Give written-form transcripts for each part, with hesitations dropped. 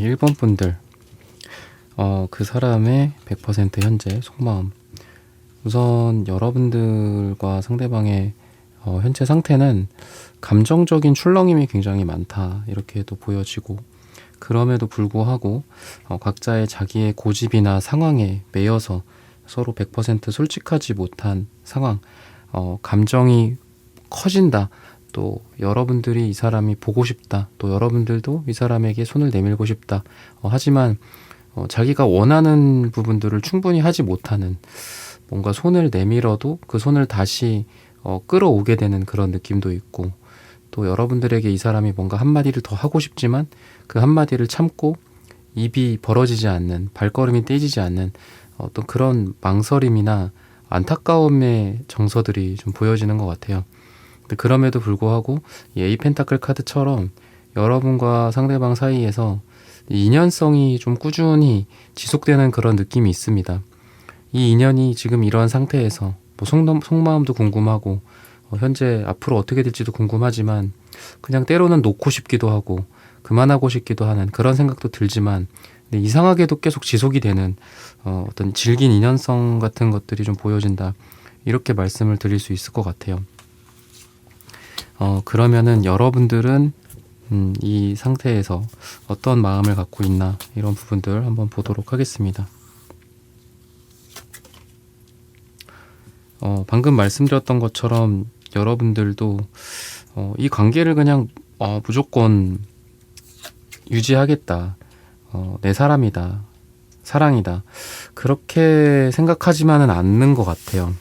1번 분들. 그 사람의 100% 현재 속마음. 우선 여러분들과 상대방의 현재 상태는 감정적인 출렁임이 굉장히 많다, 이렇게도 보여지고, 그럼에도 불구하고 각자의 자기의 고집이나 상황에 매여서 서로 100% 솔직하지 못한 상황, 감정이 커진다. 또 여러분들이 이 사람이 보고 싶다. 또 여러분들도 이 사람에게 손을 내밀고 싶다. 하지만 자기가 원하는 부분들을 충분히 하지 못하는, 뭔가 손을 내밀어도 그 손을 다시 끌어오게 되는 그런 느낌도 있고, 또 여러분들에게 이 사람이 뭔가 한마디를 더 하고 싶지만 그 한마디를 참고 입이 벌어지지 않는, 발걸음이 떼지지 않는 어떤 그런 망설임이나 안타까움의 정서들이 좀 보여지는 것 같아요. 근데 그럼에도 불구하고 이 에이 펜타클 카드처럼 여러분과 상대방 사이에서 인연성이 좀 꾸준히 지속되는 그런 느낌이 있습니다. 이 인연이 지금 이러한 상태에서 뭐 속마음도 궁금하고 현재 앞으로 어떻게 될지도 궁금하지만, 그냥 때로는 놓고 싶기도 하고 그만하고 싶기도 하는 그런 생각도 들지만, 근데 이상하게도 계속 지속이 되는 어떤 질긴 인연성 같은 것들이 좀 보여진다, 이렇게 말씀을 드릴 수 있을 것 같아요. 그러면은 여러분들은 이 상태에서 어떤 마음을 갖고 있나, 이런 부분들 한번 보도록 하겠습니다. 방금 말씀드렸던 것처럼 여러분들도 이 관계를 그냥 무조건 유지하겠다, 내 사람이다, 사랑이다, 그렇게 생각하지만은 않는 것 같아요.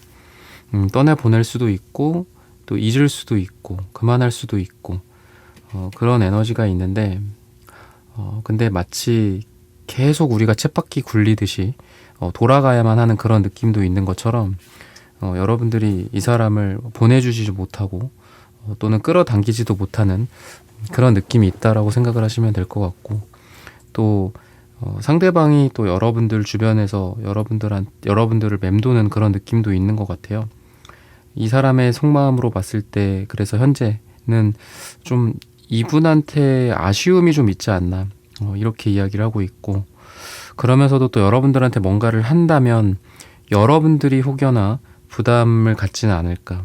떠내보낼 수도 있고 또 잊을 수도 있고 그만할 수도 있고 그런 에너지가 있는데, 근데 마치 계속 우리가 쳇바퀴 굴리듯이 돌아가야만 하는 그런 느낌도 있는 것처럼, 여러분들이 이 사람을 보내주지 못하고 또는 끌어당기지도 못하는 그런 느낌이 있다라고 생각을 하시면 될 것 같고, 또 상대방이 또 여러분들 주변에서 여러분들을 맴도는 그런 느낌도 있는 것 같아요. 이 사람의 속마음으로 봤을 때 그래서 현재는 좀 이분한테 아쉬움이 좀 있지 않나, 이렇게 이야기를 하고 있고, 그러면서도 또 여러분들한테 뭔가를 한다면 여러분들이 혹여나 부담을 갖지는 않을까,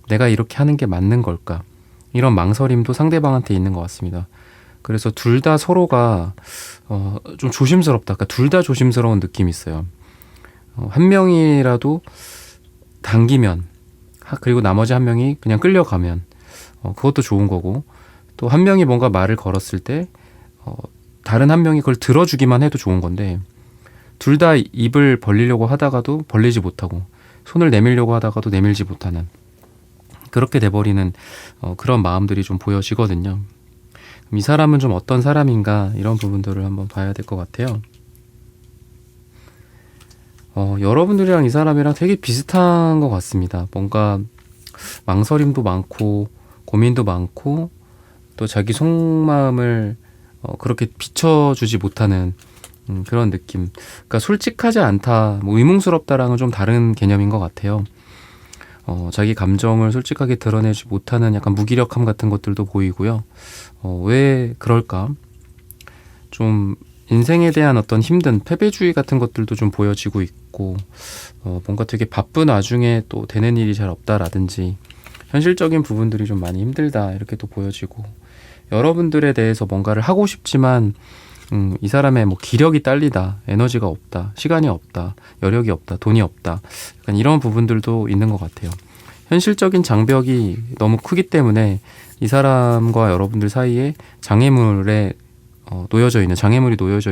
내가 이렇게 하는 게 맞는 걸까, 이런 망설임도 상대방한테 있는 것 같습니다. 그래서 둘 다 서로가 좀 조심스럽다, 그러니까 둘 다 조심스러운 느낌이 있어요. 한 명이라도 당기면, 그리고 나머지 한 명이 그냥 끌려가면 그것도 좋은 거고, 또 한 명이 뭔가 말을 걸었을 때 다른 한 명이 그걸 들어주기만 해도 좋은 건데, 둘 다 입을 벌리려고 하다가도 벌리지 못하고 손을 내밀려고 하다가도 내밀지 못하는, 그렇게 돼버리는 그런 마음들이 좀 보여지거든요. 이 사람은 좀 어떤 사람인가, 이런 부분들을 한번 봐야 될 것 같아요. 여러분들이랑 이 사람이랑 되게 비슷한 것 같습니다. 뭔가 망설임도 많고 고민도 많고 또 자기 속마음을 그렇게 비춰주지 못하는 그런 느낌. 그러니까 솔직하지 않다, 뭐 의문스럽다랑은 좀 다른 개념인 것 같아요. 자기 감정을 솔직하게 드러내지 못하는 약간 무기력함 같은 것들도 보이고요. 왜 그럴까? 좀 인생에 대한 어떤 힘든 패배주의 같은 것들도 좀 보여지고 있고, 뭔가 되게 바쁜 와중에 또 되는 일이 잘 없다라든지 현실적인 부분들이 좀 많이 힘들다, 이렇게 또 보여지고, 여러분들에 대해서 뭔가를 하고 싶지만 이 사람의 뭐 기력이 딸리다, 에너지가 없다, 시간이 없다, 여력이 없다, 돈이 없다, 약간 이런 부분들도 있는 것 같아요. 현실적인 장벽이 너무 크기 때문에 이 사람과 여러분들 사이에 장애물이 놓여져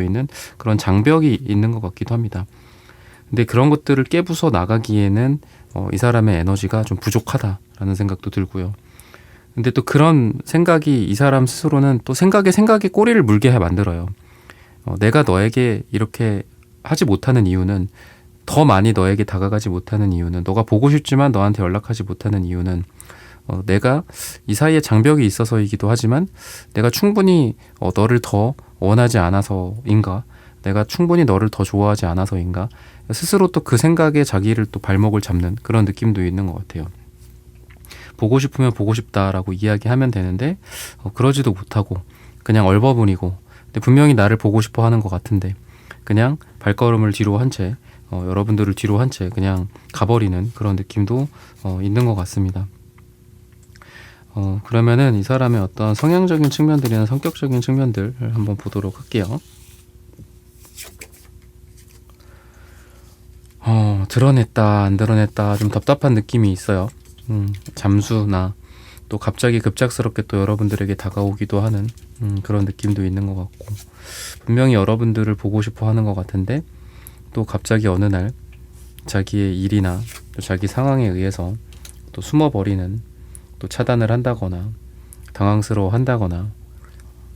있는 그런 장벽이 있는 것 같기도 합니다. 근데 그런 것들을 깨부숴 나가기에는 이 사람의 에너지가 좀 부족하다라는 생각도 들고요. 근데 또 그런 생각이 이 사람 스스로는 또 생각에 꼬리를 물게 만들어요. 내가 너에게 이렇게 하지 못하는 이유는, 더 많이 너에게 다가가지 못하는 이유는, 너가 보고 싶지만 너한테 연락하지 못하는 이유는 내가 이 사이에 장벽이 있어서이기도 하지만, 내가 충분히 너를 더 원하지 않아서인가, 내가 충분히 너를 더 좋아하지 않아서인가, 스스로 또 그 생각에 자기를 또 발목을 잡는 그런 느낌도 있는 것 같아요. 보고 싶으면 보고 싶다라고 이야기하면 되는데 그러지도 못하고 그냥 얼버무리고 근데 분명히 나를 보고 싶어 하는 것 같은데 그냥 발걸음을 뒤로 한 채 여러분들을 뒤로 한 채 그냥 가버리는 그런 느낌도 있는 것 같습니다. 그러면은 이 사람의 어떤 성향적인 측면들이나 성격적인 측면들을 한번 보도록 할게요. 드러냈다 안 드러냈다 좀 답답한 느낌이 있어요. 잠수나 또 갑자기 급작스럽게 또 여러분들에게 다가오기도 하는 그런 느낌도 있는 것 같고, 분명히 여러분들을 보고 싶어 하는 것 같은데 또 갑자기 어느 날 자기의 일이나 또 자기 상황에 의해서 또 숨어버리는, 또 차단을 한다거나 당황스러워 한다거나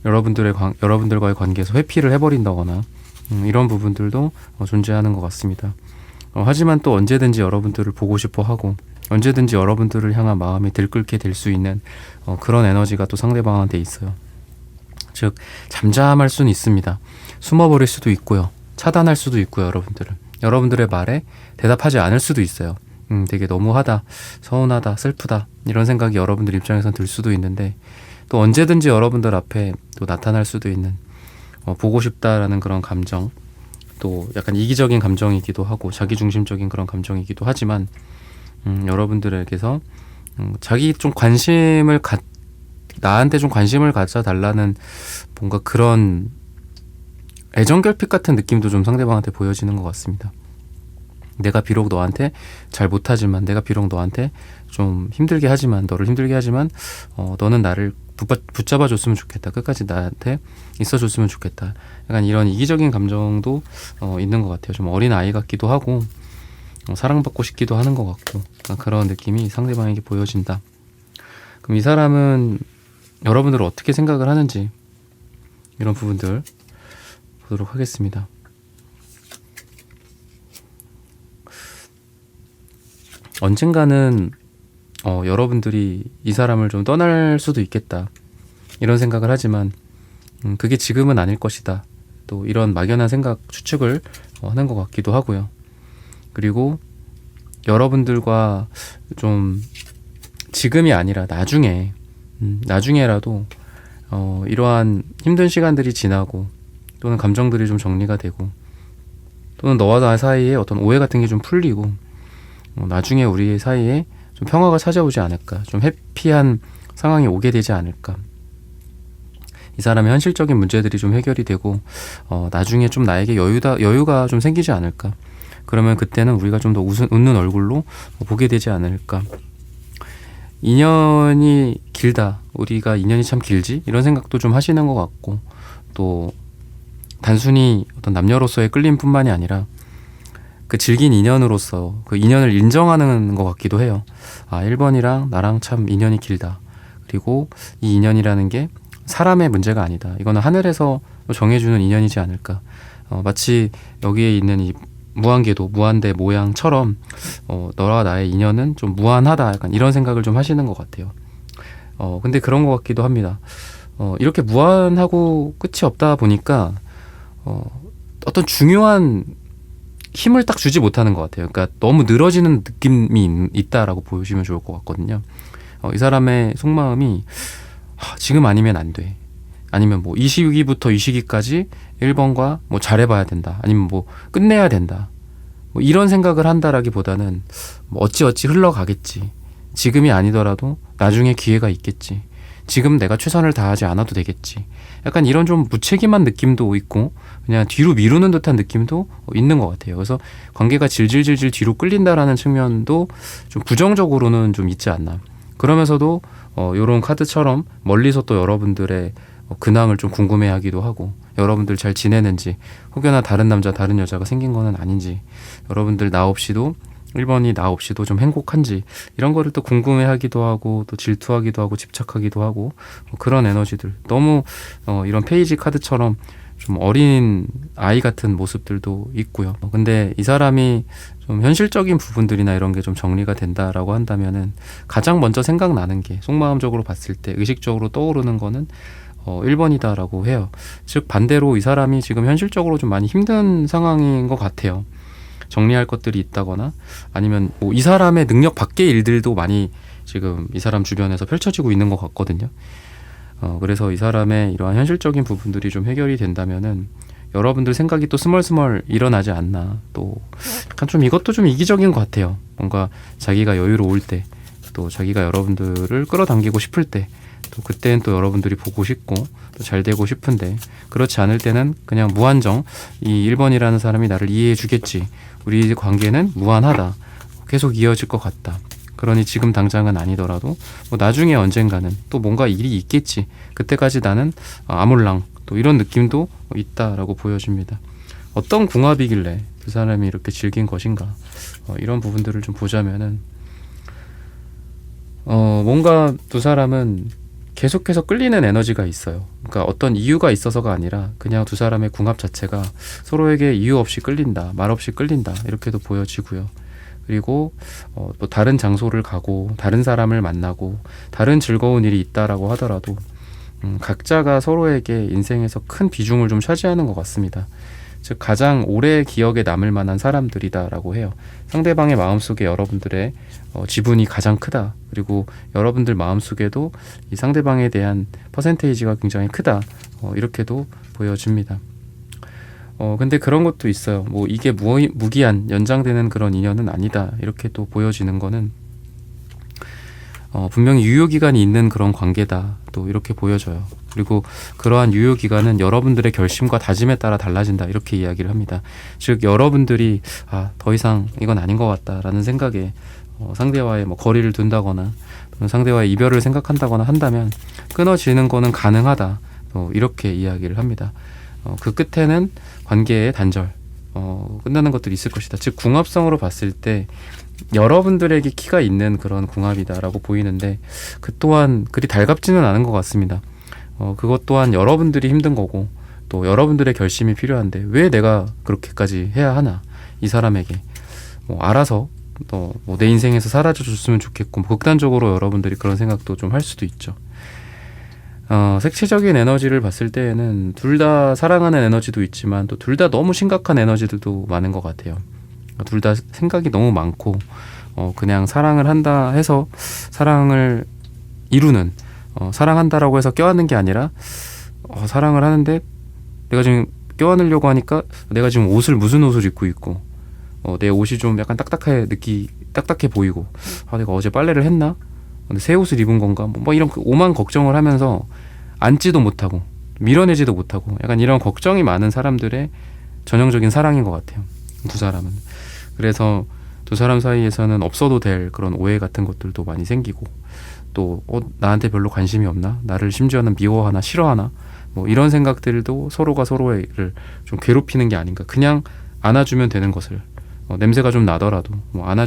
여러분들과의 관계에서 회피를 해버린다거나 이런 부분들도 존재하는 것 같습니다. 하지만 또 언제든지 여러분들을 보고 싶어 하고 언제든지 여러분들을 향한 마음이 들끓게 될 수 있는 그런 에너지가 또 상대방한테 있어요. 즉 잠잠할 수는 있습니다. 숨어버릴 수도 있고요. 차단할 수도 있고요. 여러분들의 말에 대답하지 않을 수도 있어요. 되게 너무하다, 서운하다, 슬프다 이런 생각이 여러분들 입장에선 들 수도 있는데, 또 언제든지 여러분들 앞에 또 나타날 수도 있는 보고 싶다라는 그런 감정, 또 약간 이기적인 감정이기도 하고 자기중심적인 그런 감정이기도 하지만 여러분들에게서 자기 좀 나한테 좀 관심을 가져달라는 뭔가 그런 애정결핍 같은 느낌도 좀 상대방한테 보여지는 것 같습니다. 내가 비록 너한테 잘 못하지만, 내가 비록 너한테 좀 힘들게 하지만, 너를 힘들게 하지만 너는 나를 붙잡아줬으면 좋겠다, 끝까지 나한테 있어줬으면 좋겠다, 약간 이런 이기적인 감정도 있는 것 같아요. 좀 어린 아이 같기도 하고 사랑받고 싶기도 하는 것 같고, 그런 느낌이 상대방에게 보여진다. 그럼 이 사람은 여러분들을 어떻게 생각을 하는지 이런 부분들 보도록 하겠습니다. 언젠가는 여러분들이 이 사람을 좀 떠날 수도 있겠다 이런 생각을 하지만 그게 지금은 아닐 것이다, 또 이런 막연한 생각, 추측을 하는 것 같기도 하고요. 그리고 여러분들과 좀 지금이 아니라 나중에라도 이러한 힘든 시간들이 지나고 또는 감정들이 좀 정리가 되고 또는 너와 나 사이에 어떤 오해 같은 게 좀 풀리고 나중에 우리 사이에 좀 평화가 찾아오지 않을까, 좀 해피한 상황이 오게 되지 않을까, 이 사람의 현실적인 문제들이 좀 해결이 되고 나중에 좀 나에게 여유가 좀 생기지 않을까, 그러면 그때는 우리가 좀 더 웃는 얼굴로 보게 되지 않을까. 인연이 길다, 우리가 인연이 참 길지, 이런 생각도 좀 하시는 것 같고, 또 단순히 어떤 남녀로서의 끌림뿐만이 아니라 그 질긴 인연으로서 그 인연을 인정하는 것 같기도 해요. 1번이랑 나랑 참 인연이 길다, 그리고 이 인연이라는 게 사람의 문제가 아니다, 이거는 하늘에서 정해주는 인연이지 않을까. 마치 여기에 있는 이 무한궤도, 무한대 모양처럼 너와 나의 인연은 좀 무한하다, 약간 이런 생각을 좀 하시는 것 같아요. 근데 그런 것 같기도 합니다. 이렇게 무한하고 끝이 없다 보니까 어떤 중요한 힘을 딱 주지 못하는 것 같아요. 그러니까 너무 늘어지는 느낌이 있다라고 보시면 좋을 것 같거든요. 이 사람의 속마음이 지금 아니면 안 돼, 아니면 뭐 이 시기부터 이 시기까지 1번과 뭐 잘해봐야 된다, 아니면 뭐 끝내야 된다, 뭐 이런 생각을 한다라기보다는 뭐 어찌어찌 흘러가겠지, 지금이 아니더라도 나중에 기회가 있겠지, 지금 내가 최선을 다하지 않아도 되겠지, 약간 이런 좀 무책임한 느낌도 있고 그냥 뒤로 미루는 듯한 느낌도 있는 것 같아요. 그래서 관계가 질질질질 뒤로 끌린다라는 측면도 좀 부정적으로는 좀 있지 않나. 그러면서도 이런 카드처럼 멀리서 또 여러분들의 근황을 좀 궁금해하기도 하고, 여러분들 잘 지내는지, 혹여나 다른 남자 다른 여자가 생긴 거는 아닌지, 여러분들 나 없이도 1번이 나 없이도 좀 행복한지, 이런 거를 또 궁금해하기도 하고 또 질투하기도 하고 집착하기도 하고 그런 에너지들, 너무 이런 페이지 카드처럼 좀 어린 아이 같은 모습들도 있고요. 근데 이 사람이 좀 현실적인 부분들이나 이런 게 좀 정리가 된다라고 한다면은 가장 먼저 생각나는 게, 속마음적으로 봤을 때 의식적으로 떠오르는 거는 1번이다라고 해요. 즉 반대로 이 사람이 지금 현실적으로 좀 많이 힘든 상황인 것 같아요. 정리할 것들이 있다거나 아니면 뭐 이 사람의 능력 밖의 일들도 많이 지금 이 사람 주변에서 펼쳐지고 있는 것 같거든요. 그래서 이 사람의 이러한 현실적인 부분들이 좀 해결이 된다면은 여러분들 생각이 또 스멀스멀 일어나지 않나. 또 약간 좀 이것도 좀 이기적인 것 같아요. 뭔가 자기가 여유로울 때, 또 자기가 여러분들을 끌어당기고 싶을 때, 또 그때는 또 여러분들이 보고 싶고 또 잘 되고 싶은데, 그렇지 않을 때는 그냥 무한정 이 1번이라는 사람이 나를 이해해 주겠지, 우리 관계는 무한하다, 계속 이어질 것 같다, 그러니 지금 당장은 아니더라도 뭐 나중에 언젠가는 또 뭔가 일이 있겠지, 그때까지 나는 아몰랑, 또 이런 느낌도 있다라고 보여집니다. 어떤 궁합이길래 그 사람이 이렇게 즐긴 것인가, 이런 부분들을 좀 보자면은 뭔가 두 사람은 계속해서 끌리는 에너지가 있어요. 그러니까 어떤 이유가 있어서가 아니라 그냥 두 사람의 궁합 자체가 서로에게 이유 없이 끌린다, 말 없이 끌린다, 이렇게도 보여지고요. 그리고 또 다른 장소를 가고 다른 사람을 만나고 다른 즐거운 일이 있다라고 하더라도 각자가 서로에게 인생에서 큰 비중을 좀 차지하는 것 같습니다. 즉 가장 오래 기억에 남을 만한 사람들이다라고 해요. 상대방의 마음속에 여러분들의 지분이 가장 크다. 그리고 여러분들 마음속에도 이 상대방에 대한 퍼센테이지가 굉장히 크다. 이렇게도 보여집니다. 근데 그런 것도 있어요. 뭐 이게 무기한 연장되는 그런 인연은 아니다, 이렇게 또 보여지는 거는 분명히 유효기간이 있는 그런 관계다, 또 이렇게 보여져요. 그리고 그러한 유효기간은 여러분들의 결심과 다짐에 따라 달라진다, 이렇게 이야기를 합니다. 즉 여러분들이 더 이상 이건 아닌 것 같다라는 생각에 상대와의 뭐 거리를 둔다거나 또는 상대와의 이별을 생각한다거나 한다면 끊어지는 거는 가능하다, 이렇게 이야기를 합니다. 그 끝에는 관계의 단절, 끝나는 것들이 있을 것이다. 즉 궁합성으로 봤을 때 여러분들에게 키가 있는 그런 궁합이다라고 보이는데, 그 또한 그리 달갑지는 않은 것 같습니다. 그것 또한 여러분들이 힘든 거고 또 여러분들의 결심이 필요한데 왜 내가 그렇게까지 해야 하나, 이 사람에게 알아서 또 내 인생에서 사라져 줬으면 좋겠고, 극단적으로 여러분들이 그런 생각도 좀 할 수도 있죠. 색채적인 에너지를 봤을 때에는 둘 다 사랑하는 에너지도 있지만 또 둘 다 너무 심각한 에너지들도 많은 것 같아요. 둘 다 생각이 너무 많고 그냥 사랑을 한다 해서 사랑을 이루는, 사랑한다라고 해서 껴안는 게 아니라 사랑을 하는데 내가 지금 껴안으려고 하니까 내가 지금 무슨 옷을 입고 있고 내 옷이 좀 약간 딱딱해 보이고, 내가 어제 빨래를 했나? 근데 새 옷을 입은 건가? 뭐 이런 오만 걱정을 하면서 앉지도 못하고 밀어내지도 못하고, 약간 이런 걱정이 많은 사람들의 전형적인 사랑인 것 같아요, 두 사람은. 그래서 두 사람 사이에서는 없어도 될 그런 오해 같은 것들도 많이 생기고, 또 나한테 별로 관심이 없나? 나를 심지어는 미워하나 싫어하나? 뭐 이런 생각들도 서로가 서로를 좀 괴롭히는 게 아닌가. 그냥 안아주면 되는 것을, 냄새가 좀 나더라도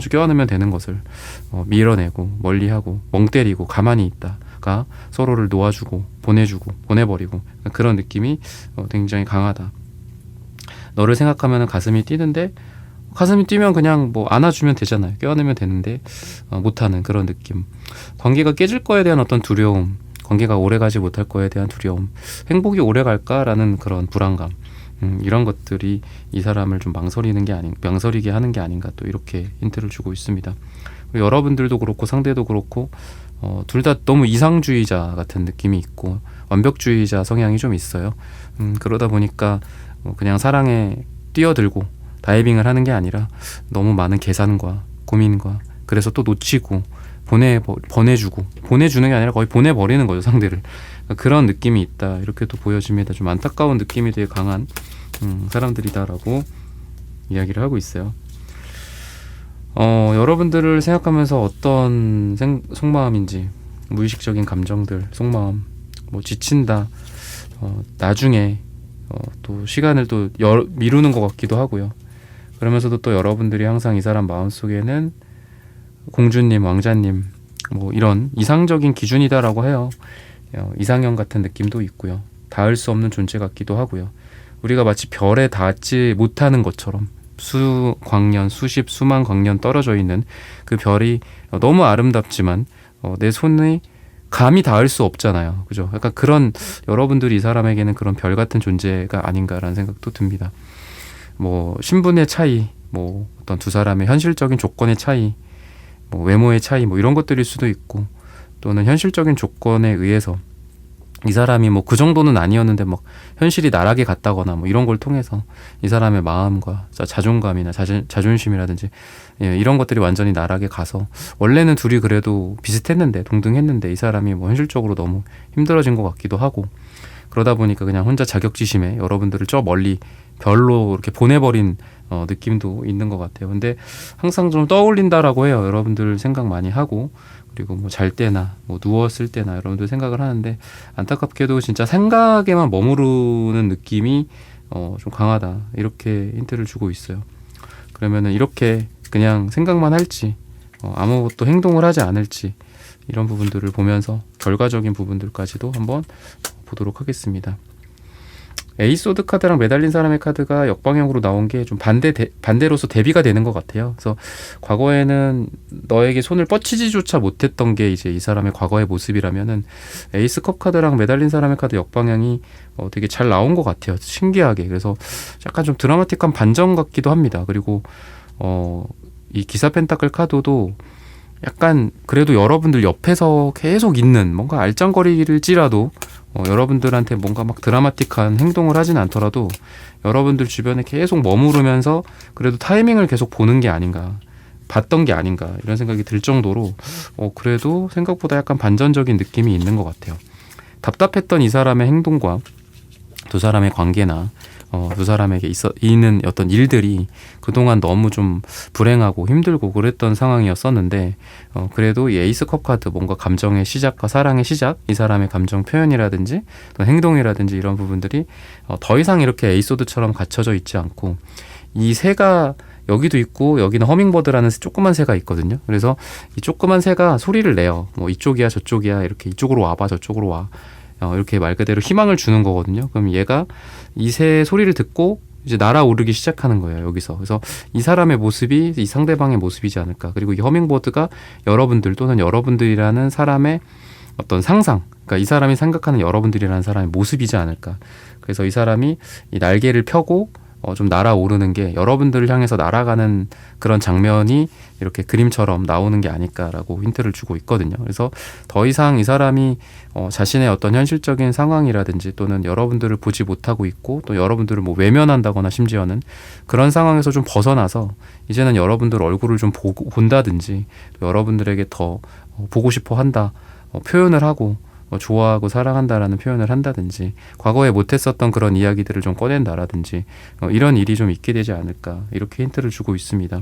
껴안으면 되는 것을 밀어내고 멀리하고 멍 때리고 가만히 있다가 서로를 놓아주고 보내주고 보내버리고, 그런 느낌이 굉장히 강하다. 너를 생각하면 가슴이 뛰는데, 가슴이 뛰면 그냥 안아주면 되잖아요. 껴안으면 되는데 못하는 그런 느낌. 관계가 깨질 거에 대한 어떤 두려움, 관계가 오래가지 못할 거에 대한 두려움, 행복이 오래갈까라는 그런 불안감, 이런 것들이 이 사람을 좀 망설이게 하는 게 아닌가, 또 이렇게 힌트를 주고 있습니다. 여러분들도 그렇고 상대도 그렇고 둘 다 너무 이상주의자 같은 느낌이 있고 완벽주의자 성향이 좀 있어요. 그러다 보니까 그냥 사랑에 뛰어들고 다이빙을 하는 게 아니라 너무 많은 계산과 고민과, 그래서 또 놓치고 보내주고, 보내주는 게 아니라 거의 보내버리는 거죠, 상대를. 그런 느낌이 있다, 이렇게 또 보여집니다. 좀 안타까운 느낌이 되게 강한 사람들이다라고 이야기를 하고 있어요. 여러분들을 생각하면서 어떤 속마음인지, 무의식적인 감정들, 속마음, 지친다, 나중에 또 시간을 또 미루는 것 같기도 하고요. 그러면서도 또 여러분들이 항상 이 사람 마음속에는 공주님, 왕자님, 이런 이상적인 기준이다라고 해요. 이상형 같은 느낌도 있고요. 닿을 수 없는 존재 같기도 하고요. 우리가 마치 별에 닿지 못하는 것처럼 수만 광년 떨어져 있는 그 별이 너무 아름답지만 내 손이 감히 닿을 수 없잖아요. 그죠? 약간 그런, 여러분들이 이 사람에게는 그런 별 같은 존재가 아닌가라는 생각도 듭니다. 신분의 차이, 어떤 두 사람의 현실적인 조건의 차이, 외모의 차이, 이런 것들일 수도 있고, 또는 현실적인 조건에 의해서 이 사람이 뭐 그 정도는 아니었는데 막 현실이 나락에 갔다거나 뭐 이런 걸 통해서 이 사람의 마음과 자존감이나 자존심이라든지 예, 이런 것들이 완전히 나락에 가서 원래는 둘이 그래도 비슷했는데 동등했는데 이 사람이 뭐 현실적으로 너무 힘들어진 것 같기도 하고 그러다 보니까 그냥 혼자 자격지심에 여러분들을 저 멀리 별로 이렇게 보내버린 느낌도 있는 것 같아요. 근데 항상 좀 떠올린다라고 해요. 여러분들 생각 많이 하고 그리고 뭐 잘 때나 뭐 누웠을 때나 여러분들 생각을 하는데 안타깝게도 진짜 생각에만 머무르는 느낌이 좀 강하다. 이렇게 힌트를 주고 있어요. 그러면은 이렇게 그냥 생각만 할지 아무것도 행동을 하지 않을지 이런 부분들을 보면서 결과적인 부분들까지도 한번 보도록 하겠습니다. 에이소드 카드랑 매달린 사람의 카드가 역방향으로 나온 게 좀 반대로서 대비가 되는 것 같아요. 그래서 과거에는 너에게 손을 뻗치지조차 못했던 게 이제 이 사람의 과거의 모습이라면은 에이스 컵 카드랑 매달린 사람의 카드 역방향이 되게 잘 나온 것 같아요. 신기하게. 그래서 약간 좀 드라마틱한 반전 같기도 합니다. 그리고 이 기사 펜타클 카드도 약간 그래도 여러분들 옆에서 계속 있는 뭔가 알짱거리를지라도 여러분들한테 뭔가 막 드라마틱한 행동을 하진 않더라도 여러분들 주변에 계속 머무르면서 그래도 타이밍을 계속 보는 게 아닌가 봤던 게 아닌가 이런 생각이 들 정도로 그래도 생각보다 약간 반전적인 느낌이 있는 것 같아요. 답답했던 이 사람의 행동과 두 사람의 관계나 두 사람에게 있는 어떤 일들이 그동안 너무 좀 불행하고 힘들고 그랬던 상황이었었는데 그래도 이 에이스컵 카드 뭔가 감정의 시작과 사랑의 시작 이 사람의 감정 표현이라든지 또 행동이라든지 이런 부분들이 더 이상 이렇게 에이소드처럼 갇혀져 있지 않고 이 새가 여기도 있고 여기는 허밍버드라는 조그만 새가 있거든요. 그래서 이 조그만 새가 소리를 내요. 뭐 이쪽이야 저쪽이야 이렇게 이쪽으로 와봐 저쪽으로 와 이렇게 말 그대로 희망을 주는 거거든요. 그럼 얘가 이 새 소리를 듣고 이제 날아오르기 시작하는 거예요. 여기서. 그래서 이 사람의 모습이 이 상대방의 모습이지 않을까. 그리고 이 허밍버드가 여러분들 또는 여러분들이라는 사람의 어떤 상상, 그러니까 이 사람이 생각하는 여러분들이라는 사람의 모습이지 않을까. 그래서 이 사람이 이 날개를 펴고 좀 날아오르는 게 여러분들을 향해서 날아가는 그런 장면이 이렇게 그림처럼 나오는 게 아닐까라고 힌트를 주고 있거든요. 그래서 더 이상 이 사람이 자신의 어떤 현실적인 상황이라든지 또는 여러분들을 보지 못하고 있고 또 여러분들을 뭐 외면한다거나 심지어는 그런 상황에서 좀 벗어나서 이제는 여러분들 얼굴을 좀 본다든지 또 여러분들에게 더 보고 싶어 한다 표현을 하고 좋아하고 사랑한다라는 표현을 한다든지 과거에 못했었던 그런 이야기들을 좀 꺼낸다라든지 이런 일이 좀 있게 되지 않을까 이렇게 힌트를 주고 있습니다.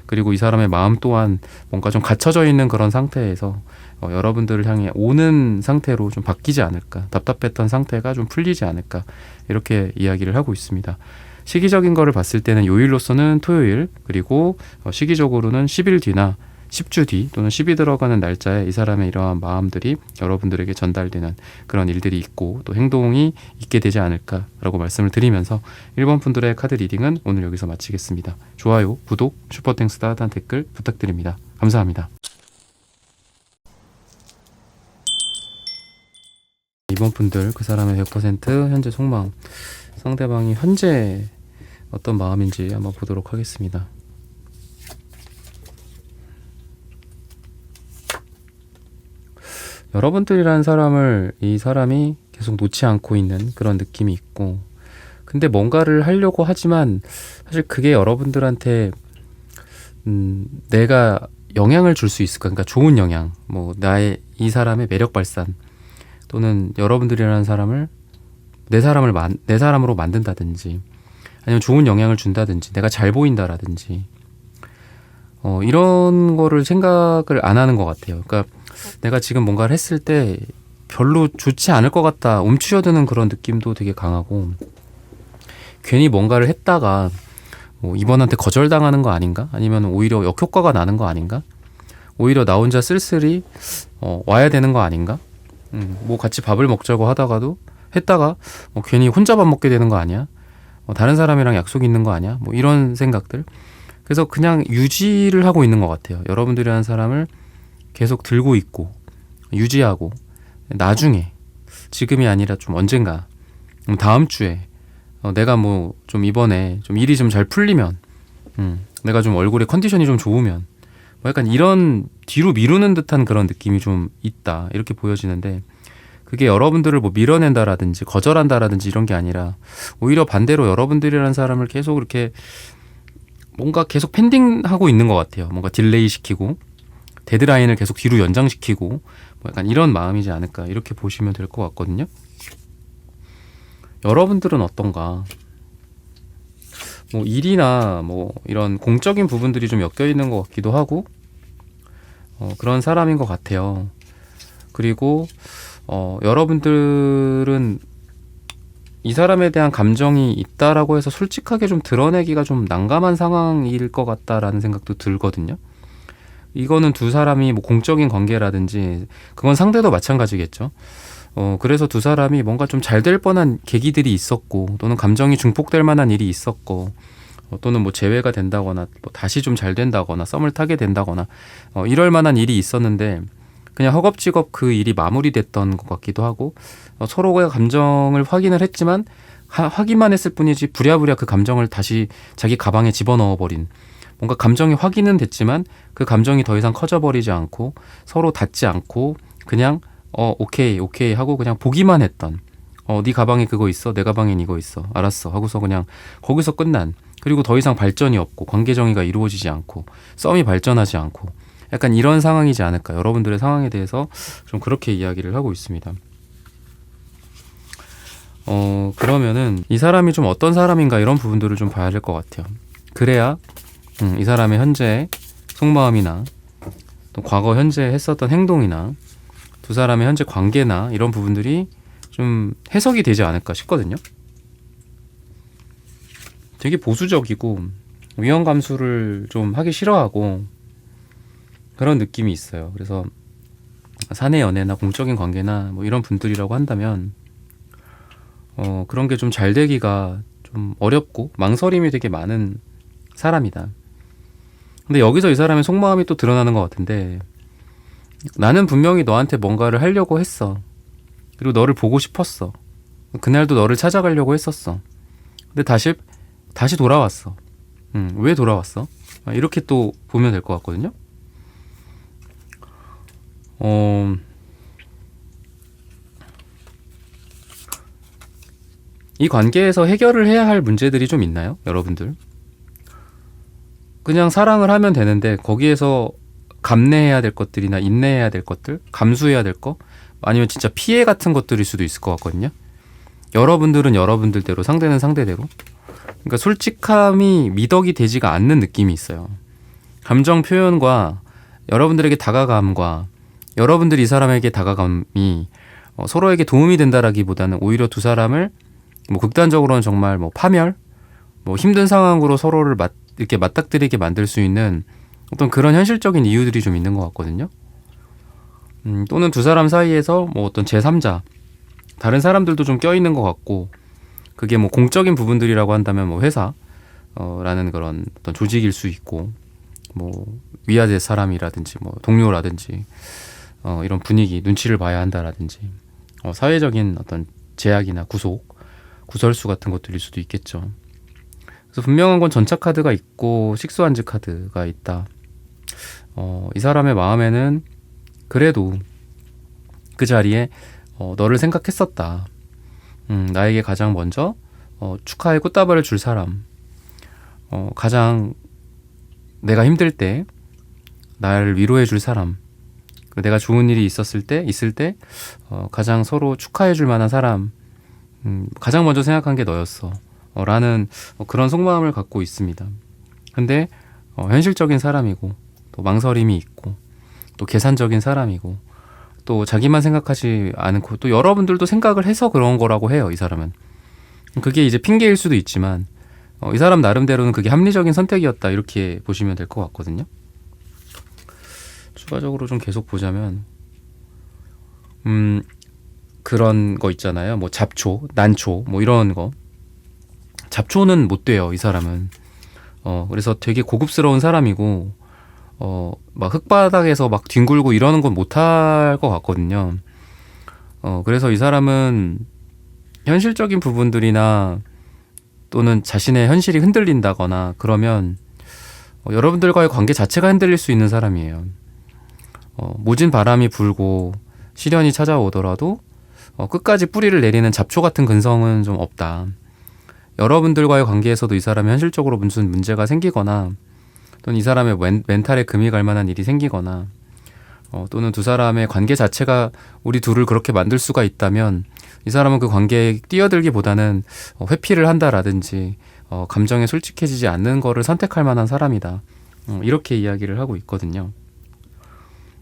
그리고 이 사람의 마음 또한 뭔가 좀 갇혀져 있는 그런 상태에서 여러분들을 향해 오는 상태로 좀 바뀌지 않을까 답답했던 상태가 좀 풀리지 않을까 이렇게 이야기를 하고 있습니다. 시기적인 거를 봤을 때는 요일로서는 토요일 그리고 시기적으로는 10일 뒤나 10주 뒤 또는 10이 들어가는 날짜에 이 사람의 이러한 마음들이 여러분들에게 전달되는 그런 일들이 있고 또 행동이 있게 되지 않을까라고 말씀을 드리면서 1번 분들의 카드 리딩은 오늘 여기서 마치겠습니다. 좋아요, 구독, 슈퍼땡스 따뜻한 댓글 부탁드립니다. 감사합니다. 2번 분들 그 사람의 100% 현재 속마음 상대방이 현재 어떤 마음인지 한번 보도록 하겠습니다. 여러분들이라는 사람을 이 사람이 계속 놓지 않고 있는 그런 느낌이 있고 근데 뭔가를 하려고 하지만 사실 그게 여러분들한테 내가 영향을 줄 수 있을까? 그러니까 좋은 영향, 뭐 나의 이 사람의 매력 발산 또는 여러분들이라는 사람을 내 사람으로 만든다든지 아니면 좋은 영향을 준다든지 내가 잘 보인다라든지 이런 거를 생각을 안 하는 것 같아요. 그러니까 내가 지금 뭔가를 했을 때 별로 좋지 않을 것 같다 움츠려드는 그런 느낌도 되게 강하고 괜히 뭔가를 했다가 뭐 이번한테 거절당하는 거 아닌가? 아니면 오히려 역효과가 나는 거 아닌가? 오히려 나 혼자 쓸쓸히 와야 되는 거 아닌가? 뭐 같이 밥을 먹자고 하다가도 했다가 괜히 혼자 밥 먹게 되는 거 아니야? 다른 사람이랑 약속 있는 거 아니야? 뭐 이런 생각들. 그래서 그냥 유지를 하고 있는 것 같아요. 여러분들이라는 사람을 계속 들고 있고 유지하고 나중에 지금이 아니라 좀 언젠가 다음 주에 내가 뭐 좀 이번에 좀 일이 좀 잘 풀리면 내가 좀 얼굴에 컨디션이 좀 좋으면 뭐 약간 이런 뒤로 미루는 듯한 그런 느낌이 좀 있다 이렇게 보여지는데 그게 여러분들을 뭐 밀어낸다라든지 거절한다라든지 이런 게 아니라 오히려 반대로 여러분들이라는 사람을 계속 이렇게 뭔가 계속 펜딩하고 있는 것 같아요. 뭔가 딜레이 시키고 데드라인을 계속 뒤로 연장시키고 뭐 약간 이런 마음이지 않을까 이렇게 보시면 될 것 같거든요. 여러분들은 어떤가? 뭐 일이나 뭐 이런 공적인 부분들이 좀 엮여 있는 것 같기도 하고 그런 사람인 것 같아요. 그리고 여러분들은 이 사람에 대한 감정이 있다라고 해서 솔직하게 좀 드러내기가 좀 난감한 상황일 것 같다라는 생각도 들거든요. 이거는 두 사람이 뭐 공적인 관계라든지 그건 상대도 마찬가지겠죠. 그래서 두 사람이 뭔가 좀 잘 될 뻔한 계기들이 있었고 또는 감정이 증폭될 만한 일이 있었고 또는 뭐 재회가 된다거나 뭐 다시 좀 잘 된다거나 썸을 타게 된다거나 이럴 만한 일이 있었는데 그냥 허겁지겁 그 일이 마무리됐던 것 같기도 하고 서로가 감정을 확인을 했지만 확인만 했을 뿐이지 부랴부랴 그 감정을 다시 자기 가방에 집어넣어버린 뭔가 감정이 확인은 됐지만 그 감정이 더 이상 커져버리지 않고 서로 닿지 않고 그냥 오케이 하고 그냥 보기만 했던 네 가방에 그거 있어 내 가방엔 이거 있어 알았어 하고서 그냥 거기서 끝난 그리고 더 이상 발전이 없고 관계 정의가 이루어지지 않고 썸이 발전하지 않고 약간 이런 상황이지 않을까. 여러분들의 상황에 대해서 좀 그렇게 이야기를 하고 있습니다. 그러면은 이 사람이 좀 어떤 사람인가 이런 부분들을 좀 봐야 될 것 같아요. 그래야 이 사람의 현재 속마음이나 또 과거 현재 했었던 행동이나 두 사람의 현재 관계나 이런 부분들이 좀 해석이 되지 않을까 싶거든요. 되게 보수적이고 위험 감수를 좀 하기 싫어하고 그런 느낌이 있어요. 그래서 사내 연애나 공적인 관계나 뭐 이런 분들이라고 한다면 그런 게 좀 잘 되기가 좀 어렵고 망설임이 되게 많은 사람이다. 근데 여기서 이 사람의 속마음이 또 드러나는 것 같은데 나는 분명히 너한테 뭔가를 하려고 했어. 그리고 너를 보고 싶었어. 그날도 너를 찾아가려고 했었어. 근데 다시 돌아왔어. 왜 돌아왔어? 이렇게 또 보면 될 것 같거든요. 이 관계에서 해결을 해야 할 문제들이 좀 있나요? 여러분들? 그냥 사랑을 하면 되는데 거기에서 감내해야 될 것들이나 인내해야 될 것들, 감수해야 될 것, 아니면 진짜 피해 같은 것들일 수도 있을 것 같거든요. 여러분들은 여러분들대로, 상대는 상대대로. 그러니까 솔직함이 미덕이 되지가 않는 느낌이 있어요. 감정 표현과 여러분들에게 다가감과 여러분들이 이 사람에게 다가감이 서로에게 도움이 된다라기보다는 오히려 두 사람을 뭐 극단적으로는 정말 뭐 파멸, 뭐 힘든 상황으로 서로를 이렇게 맞닥뜨리게 만들 수 있는 어떤 그런 현실적인 이유들이 좀 있는 것 같거든요. 또는 두 사람 사이에서 뭐 어떤 제3자, 다른 사람들도 좀 껴있는 것 같고, 그게 뭐 공적인 부분들이라고 한다면 뭐 회사라는 그런 어떤 조직일 수 있고, 뭐 위아래 사람이라든지 뭐 동료라든지 이런 분위기, 눈치를 봐야 한다라든지 사회적인 어떤 제약이나 구설수 같은 것들일 수도 있겠죠. 그래서 분명한 건 전차 카드가 있고 식수안지 카드가 있다. 이 사람의 마음에는 그래도 그 자리에 너를 생각했었다. 나에게 가장 먼저 축하의 꽃다발을 줄 사람, 가장 내가 힘들 때 나를 위로해 줄 사람, 내가 좋은 일이 있을 때 가장 서로 축하해 줄 만한 사람, 가장 먼저 생각한 게 너였어 라는 그런 속마음을 갖고 있습니다. 근데 현실적인 사람이고 또 망설임이 있고 또 계산적인 사람이고 또 자기만 생각하지 않고 또 여러분들도 생각을 해서 그런 거라고 해요. 이 사람은. 그게 이제 핑계일 수도 있지만 이 사람 나름대로는 그게 합리적인 선택이었다 이렇게 보시면 될 것 같거든요. 추가적으로 좀 계속 보자면 그런 거 있잖아요. 뭐 잡초, 난초 뭐 이런 거. 잡초는 못 돼요. 이 사람은. 그래서 되게 고급스러운 사람이고 막 흙바닥에서 막 뒹굴고 이러는 건 못할 것 같거든요. 그래서 이 사람은 현실적인 부분들이나 또는 자신의 현실이 흔들린다거나 그러면 여러분들과의 관계 자체가 흔들릴 수 있는 사람이에요. 모진 바람이 불고 시련이 찾아오더라도 끝까지 뿌리를 내리는 잡초 같은 근성은 좀 없다. 여러분들과의 관계에서도 이 사람이 현실적으로 무슨 문제가 생기거나 또는 이 사람의 멘탈에 금이 갈 만한 일이 생기거나 또는 두 사람의 관계 자체가 우리 둘을 그렇게 만들 수가 있다면 이 사람은 그 관계에 뛰어들기보다는 회피를 한다라든지 감정에 솔직해지지 않는 거를 선택할 만한 사람이다. 이렇게 이야기를 하고 있거든요.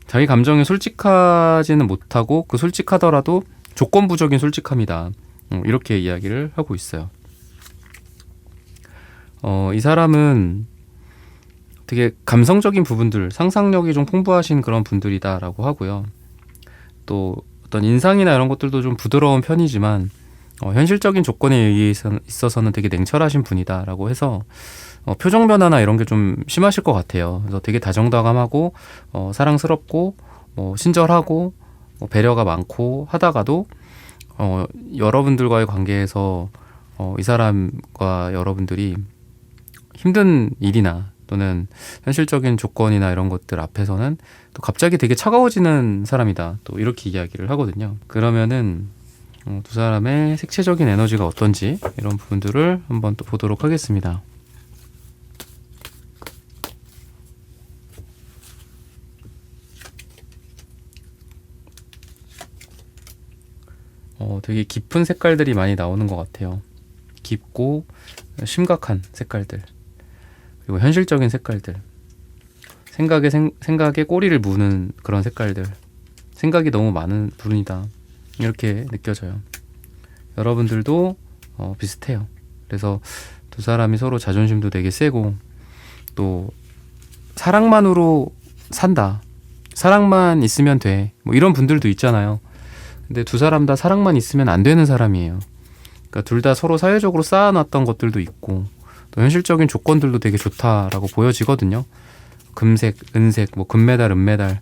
자기 감정에 솔직하지는 못하고 그 솔직하더라도 조건부적인 솔직함이다. 이렇게 이야기를 하고 있어요. 이 사람은 되게 감성적인 부분들, 상상력이 좀 풍부하신 그런 분들이다라고 하고요. 또 어떤 인상이나 이런 것들도 좀 부드러운 편이지만 현실적인 조건에 있어서는 되게 냉철하신 분이다라고 해서 표정 변화나 이런 게 좀 심하실 것 같아요. 그래서 되게 다정다감하고 사랑스럽고 친절하고 배려가 많고 하다가도 여러분들과의 관계에서 이 사람과 여러분들이 힘든 일이나 또는 현실적인 조건이나 이런 것들 앞에서는 또 갑자기 되게 차가워지는 사람이다. 또 이렇게 이야기를 하거든요. 그러면은 두 사람의 색채적인 에너지가 어떤지 이런 부분들을 한번 또 보도록 하겠습니다. 되게 깊은 색깔들이 많이 나오는 것 같아요. 깊고 심각한 색깔들, 그리고 현실적인 색깔들, 생각에 꼬리를 무는 그런 색깔들, 생각이 너무 많은 분이다. 이렇게 느껴져요. 여러분들도 비슷해요. 그래서 두 사람이 서로 자존심도 되게 세고 또 사랑만으로 산다. 사랑만 있으면 돼. 뭐 이런 분들도 있잖아요. 근데 두 사람 다 사랑만 있으면 안 되는 사람이에요. 그러니까 둘 다 서로 사회적으로 쌓아놨던 것들도 있고 또 현실적인 조건들도 되게 좋다라고 보여지거든요. 금색, 은색, 뭐 금메달, 은메달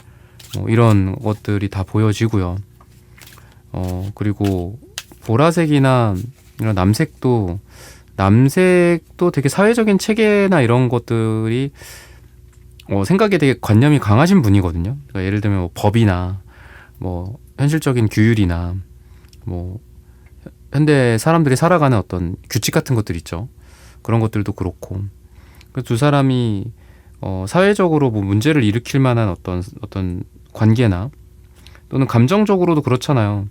뭐 이런 것들이 다 보여지고요. 그리고 보라색이나 이런 남색도 되게 사회적인 체계나 이런 것들이 생각에 되게 관념이 강하신 분이거든요. 그러니까 예를 들면 뭐 법이나 뭐 현실적인 규율이나 뭐 현대 사람들이 살아가는 어떤 규칙 같은 것들 있죠. 그런 것들도 그렇고 두 사람이 사회적으로 뭐 문제를 일으킬 만한 어떤 관계나 또는 감정적으로도 그렇잖아요.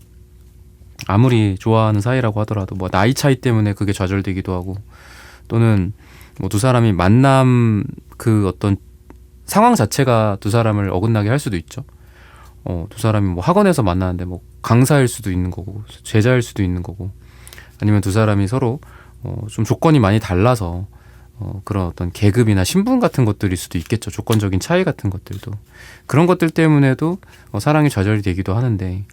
아무리 좋아하는 사이라고 하더라도 뭐 나이 차이 때문에 그게 좌절되기도 하고 또는 뭐 두 사람이 만남 그 어떤 상황 자체가 두 사람을 어긋나게 할 수도 있죠. 두 사람이 뭐 학원에서 만나는데 뭐 강사일 수도 있는 거고 제자일 수도 있는 거고 아니면 두 사람이 서로 좀 조건이 많이 달라서 그런 어떤 계급이나 신분 같은 것들일 수도 있겠죠. 조건적인 차이 같은 것들도 그런 것들 때문에도 사랑이 좌절이 되기도 하는데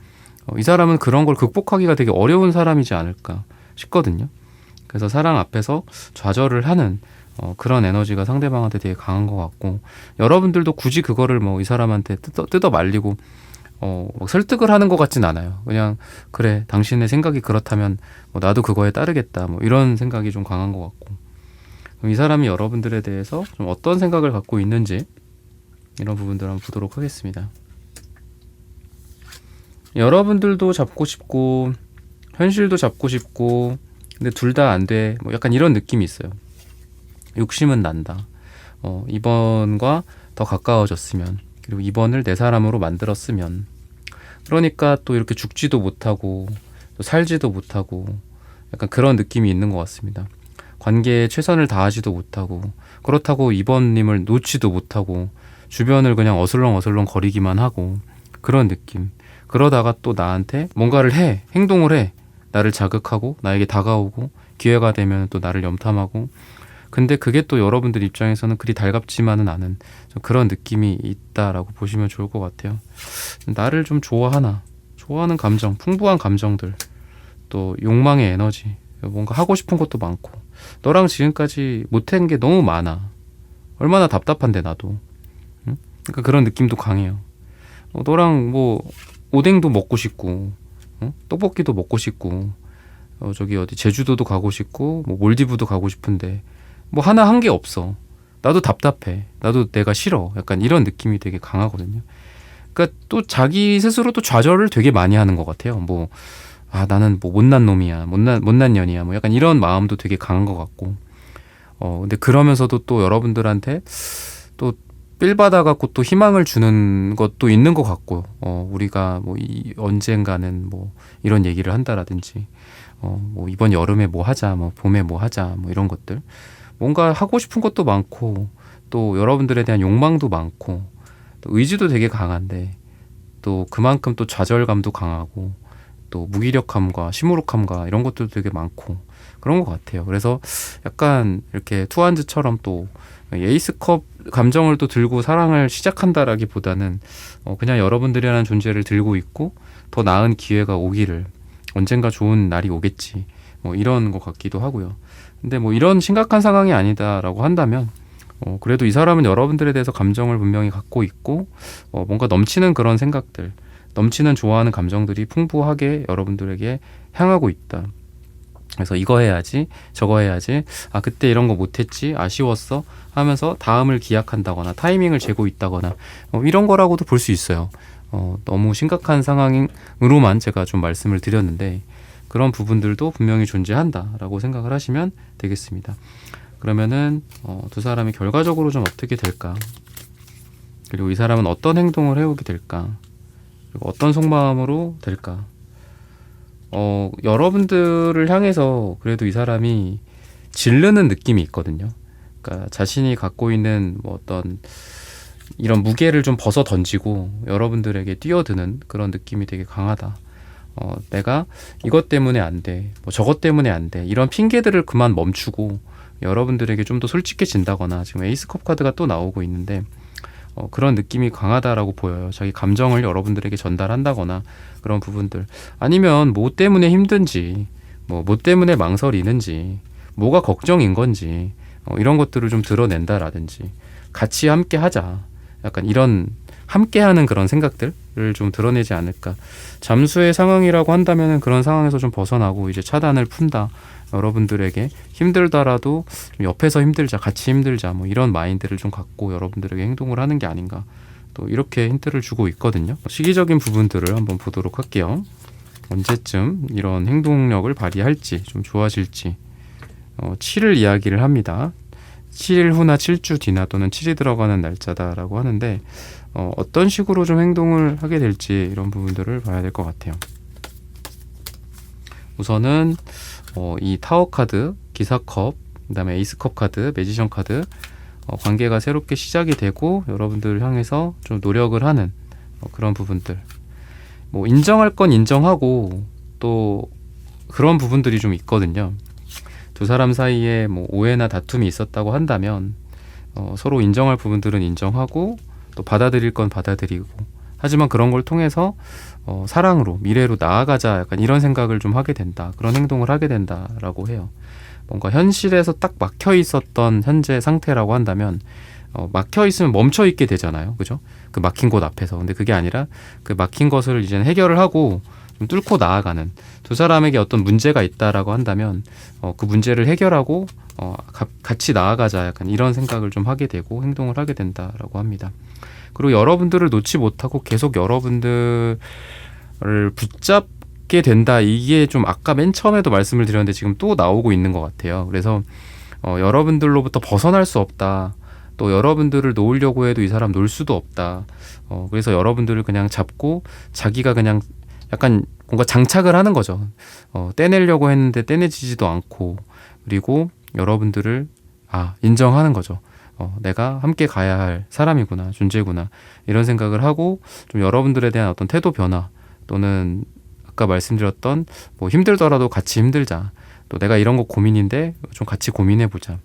이 사람은 그런 걸 극복하기가 되게 어려운 사람이지 않을까 싶거든요. 그래서 사랑 앞에서 좌절을 하는 그런 에너지가 상대방한테 되게 강한 것 같고 여러분들도 굳이 그거를 뭐 이 사람한테 뜯어 말리고 막 설득을 하는 것 같진 않아요. 그냥 그래 당신의 생각이 그렇다면 뭐 나도 그거에 따르겠다 뭐 이런 생각이 좀 강한 것 같고 그럼 이 사람이 여러분들에 대해서 좀 어떤 생각을 갖고 있는지 이런 부분들 한번 보도록 하겠습니다. 여러분들도 잡고 싶고 현실도 잡고 싶고 근데 둘 다 안 돼 뭐 약간 이런 느낌이 있어요. 욕심은 난다. 이번과 더 가까워졌으면 그리고 이번을 내 사람으로 만들었으면 그러니까 또 이렇게 죽지도 못하고 또 살지도 못하고 약간 그런 느낌이 있는 것 같습니다. 관계에 최선을 다하지도 못하고 그렇다고 이번님을 놓지도 못하고 주변을 그냥 어슬렁어슬렁 거리기만 하고 그런 느낌. 그러다가 또 나한테 뭔가를 해, 행동을 해. 나를 자극하고 나에게 다가오고 기회가 되면 또 나를 염탐하고 근데 그게 또 여러분들 입장에서는 그리 달갑지만은 않은 그런 느낌이 있다라고 보시면 좋을 것 같아요. 나를 좀 좋아하는 감정, 풍부한 감정들 또 욕망의 에너지 뭔가 하고 싶은 것도 많고 너랑 지금까지 못한 게 너무 많아. 얼마나 답답한데 나도. 응? 그러니까 그런 느낌도 강해요. 너랑 뭐 오뎅도 먹고 싶고 떡볶이도 먹고 싶고 저기 어디 제주도도 가고 싶고 뭐 몰디브도 가고 싶은데 뭐 하나 한 게 없어. 나도 답답해. 나도 내가 싫어. 약간 이런 느낌이 되게 강하거든요. 그러니까 또 자기 스스로 또 좌절을 되게 많이 하는 것 같아요. 뭐 나는 뭐 못난 놈이야, 못난 년이야, 뭐 약간 이런 마음도 되게 강한 것 같고, 근데 그러면서도 또 여러분들한테 또 삘 받아갖고 또 희망을 주는 것도 있는 것 같고, 우리가 뭐 언젠가는 뭐 이런 얘기를 한다라든지, 뭐 이번 여름에 뭐 하자, 뭐 봄에 뭐 하자, 뭐 이런 것들. 뭔가 하고 싶은 것도 많고, 또 여러분들에 대한 욕망도 많고, 또 의지도 되게 강한데, 또 그만큼 또 좌절감도 강하고, 또 무기력함과 시무룩함과 이런 것들도 되게 많고, 그런 것 같아요. 그래서 약간 이렇게 투한즈처럼 또 에이스컵 감정을 또 들고 사랑을 시작한다라기보다는 그냥 여러분들이라는 존재를 들고 있고, 더 나은 기회가 오기를, 언젠가 좋은 날이 오겠지, 뭐 이런 것 같기도 하고요. 근데 뭐 이런 심각한 상황이 아니다라고 한다면, 그래도 이 사람은 여러분들에 대해서 감정을 분명히 갖고 있고, 뭔가 넘치는 그런 생각들, 넘치는 좋아하는 감정들이 풍부하게 여러분들에게 향하고 있다. 그래서 이거 해야지, 저거 해야지, 그때 이런 거 못했지, 아쉬웠어 하면서 다음을 기약한다거나 타이밍을 재고 있다거나, 이런 거라고도 볼 수 있어요. 너무 심각한 상황으로만 제가 좀 말씀을 드렸는데, 그런 부분들도 분명히 존재한다라고 생각을 하시면 되겠습니다. 그러면은 두 사람이 결과적으로 좀 어떻게 될까? 그리고 이 사람은 어떤 행동을 해오게 될까? 그리고 어떤 속마음으로 될까? 여러분들을 향해서 그래도 이 사람이 질르는 느낌이 있거든요. 그러니까 자신이 갖고 있는 뭐 어떤 이런 무게를 좀 벗어 던지고 여러분들에게 뛰어드는 그런 느낌이 되게 강하다. 내가 이것 때문에 안 돼, 뭐 저것 때문에 안 돼, 이런 핑계들을 그만 멈추고 여러분들에게 좀 더 솔직해진다거나, 지금 에이스컵 카드가 또 나오고 있는데 그런 느낌이 강하다라고 보여요. 자기 감정을 여러분들에게 전달한다거나 그런 부분들, 아니면 뭐 때문에 힘든지, 뭐 때문에 망설이는지, 뭐가 걱정인 건지, 이런 것들을 좀 드러낸다라든지, 같이 함께 하자, 약간 이런 함께하는 그런 생각들을 좀 드러내지 않을까. 잠수의 상황이라고 한다면 그런 상황에서 좀 벗어나고 이제 차단을 푼다, 여러분들에게 힘들더라도 좀 옆에서 힘들자, 같이 힘들자, 뭐 이런 마인드를 좀 갖고 여러분들에게 행동을 하는 게 아닌가, 또 이렇게 힌트를 주고 있거든요. 시기적인 부분들을 한번 보도록 할게요. 언제쯤 이런 행동력을 발휘할지, 좀 좋아질지. 7을 이야기를 합니다. 7일 후나 7주 뒤나 또는 7이 들어가는 날짜다라고 하는데, 어떤 식으로 좀 행동을 하게 될지, 이런 부분들을 봐야 될 것 같아요. 우선은 이 타워 카드, 기사컵, 그 다음에 에이스컵 카드, 매지션 카드, 관계가 새롭게 시작이 되고 여러분들을 향해서 좀 노력을 하는 그런 부분들, 뭐 인정할 건 인정하고, 또 그런 부분들이 좀 있거든요. 두 사람 사이에 뭐 오해나 다툼이 있었다고 한다면 서로 인정할 부분들은 인정하고, 또 받아들일 건 받아들이고, 하지만 그런 걸 통해서 사랑으로, 미래로 나아가자, 약간 이런 생각을 좀 하게 된다, 그런 행동을 하게 된다라고 해요. 뭔가 현실에서 딱 막혀 있었던 현재 상태라고 한다면, 막혀 있으면 멈춰 있게 되잖아요, 그죠? 그 막힌 곳 앞에서. 근데 그게 아니라 그 막힌 것을 이제는 해결을 하고 좀 뚫고 나아가는, 두 사람에게 어떤 문제가 있다라고 한다면 그 문제를 해결하고 같이 나아가자, 약간 이런 생각을 좀 하게 되고 행동을 하게 된다라고 합니다. 그리고 여러분들을 놓지 못하고 계속 여러분들을 붙잡게 된다, 이게 좀 아까 맨 처음에도 말씀을 드렸는데 지금 또 나오고 있는 것 같아요. 그래서 여러분들로부터 벗어날 수 없다, 또 여러분들을 놓으려고 해도 이 사람 놓을 수도 없다, 그래서 여러분들을 그냥 잡고 자기가 그냥 약간 뭔가 장착을 하는 거죠. 떼내려고 했는데 떼내지지도 않고, 그리고 여러분들을 인정하는 거죠. 내가 함께 가야 할 사람이구나, 존재구나, 이런 생각을 하고, 좀 여러분들에 대한 어떤 태도 변화, 또는 아까 말씀드렸던 뭐 힘들더라도 같이 힘들자, 또 내가 이런 거 고민인데 좀 같이 고민해보자,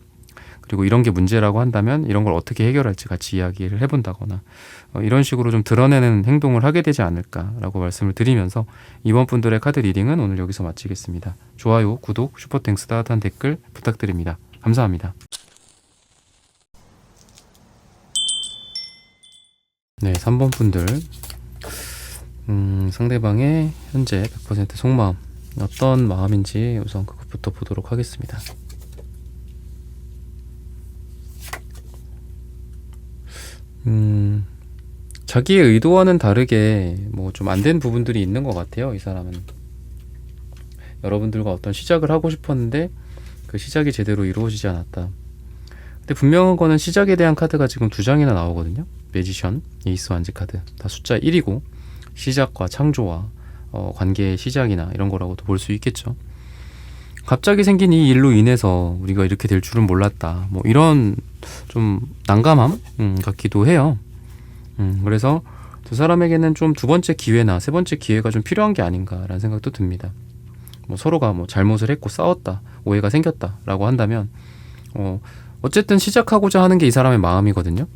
그리고 이런 게 문제라고 한다면 이런 걸 어떻게 해결할지 같이 이야기를 해본다거나, 이런 식으로 좀 드러내는 행동을 하게 되지 않을까라고 말씀을 드리면서, 이번 분들의 카드 리딩은 오늘 여기서 마치겠습니다. 좋아요, 구독, 슈퍼땡스, 따뜻한 댓글 부탁드립니다. 감사합니다. 네, 3번 분들, 상대방의 현재 100% 속마음, 어떤 마음인지 우선 그것부터 보도록 하겠습니다. 자기의 의도와는 다르게 뭐 좀 안 된 부분들이 있는 것 같아요, 이 사람은. 여러분들과 어떤 시작을 하고 싶었는데 그 시작이 제대로 이루어지지 않았다. 근데 분명한 거는 시작에 대한 카드가 지금 2장이나 나오거든요. 매지션, 에이스 완즈 카드 다 숫자 1이고 시작과 창조와 관계의 시작이나 이런 거라고도 볼 수 있겠죠. 갑자기 생긴 이 일로 인해서 우리가 이렇게 될 줄은 몰랐다. 뭐 이런 좀 난감함 같기도 해요. 그래서 두 사람에게는 좀 두 번째 기회나 세 번째 기회가 좀 필요한 게 아닌가라는 생각도 듭니다. 뭐 서로가 뭐 잘못을 했고 싸웠다, 오해가 생겼다라고 한다면 어쨌든 시작하고자 하는 게 이 사람의 마음이거든요.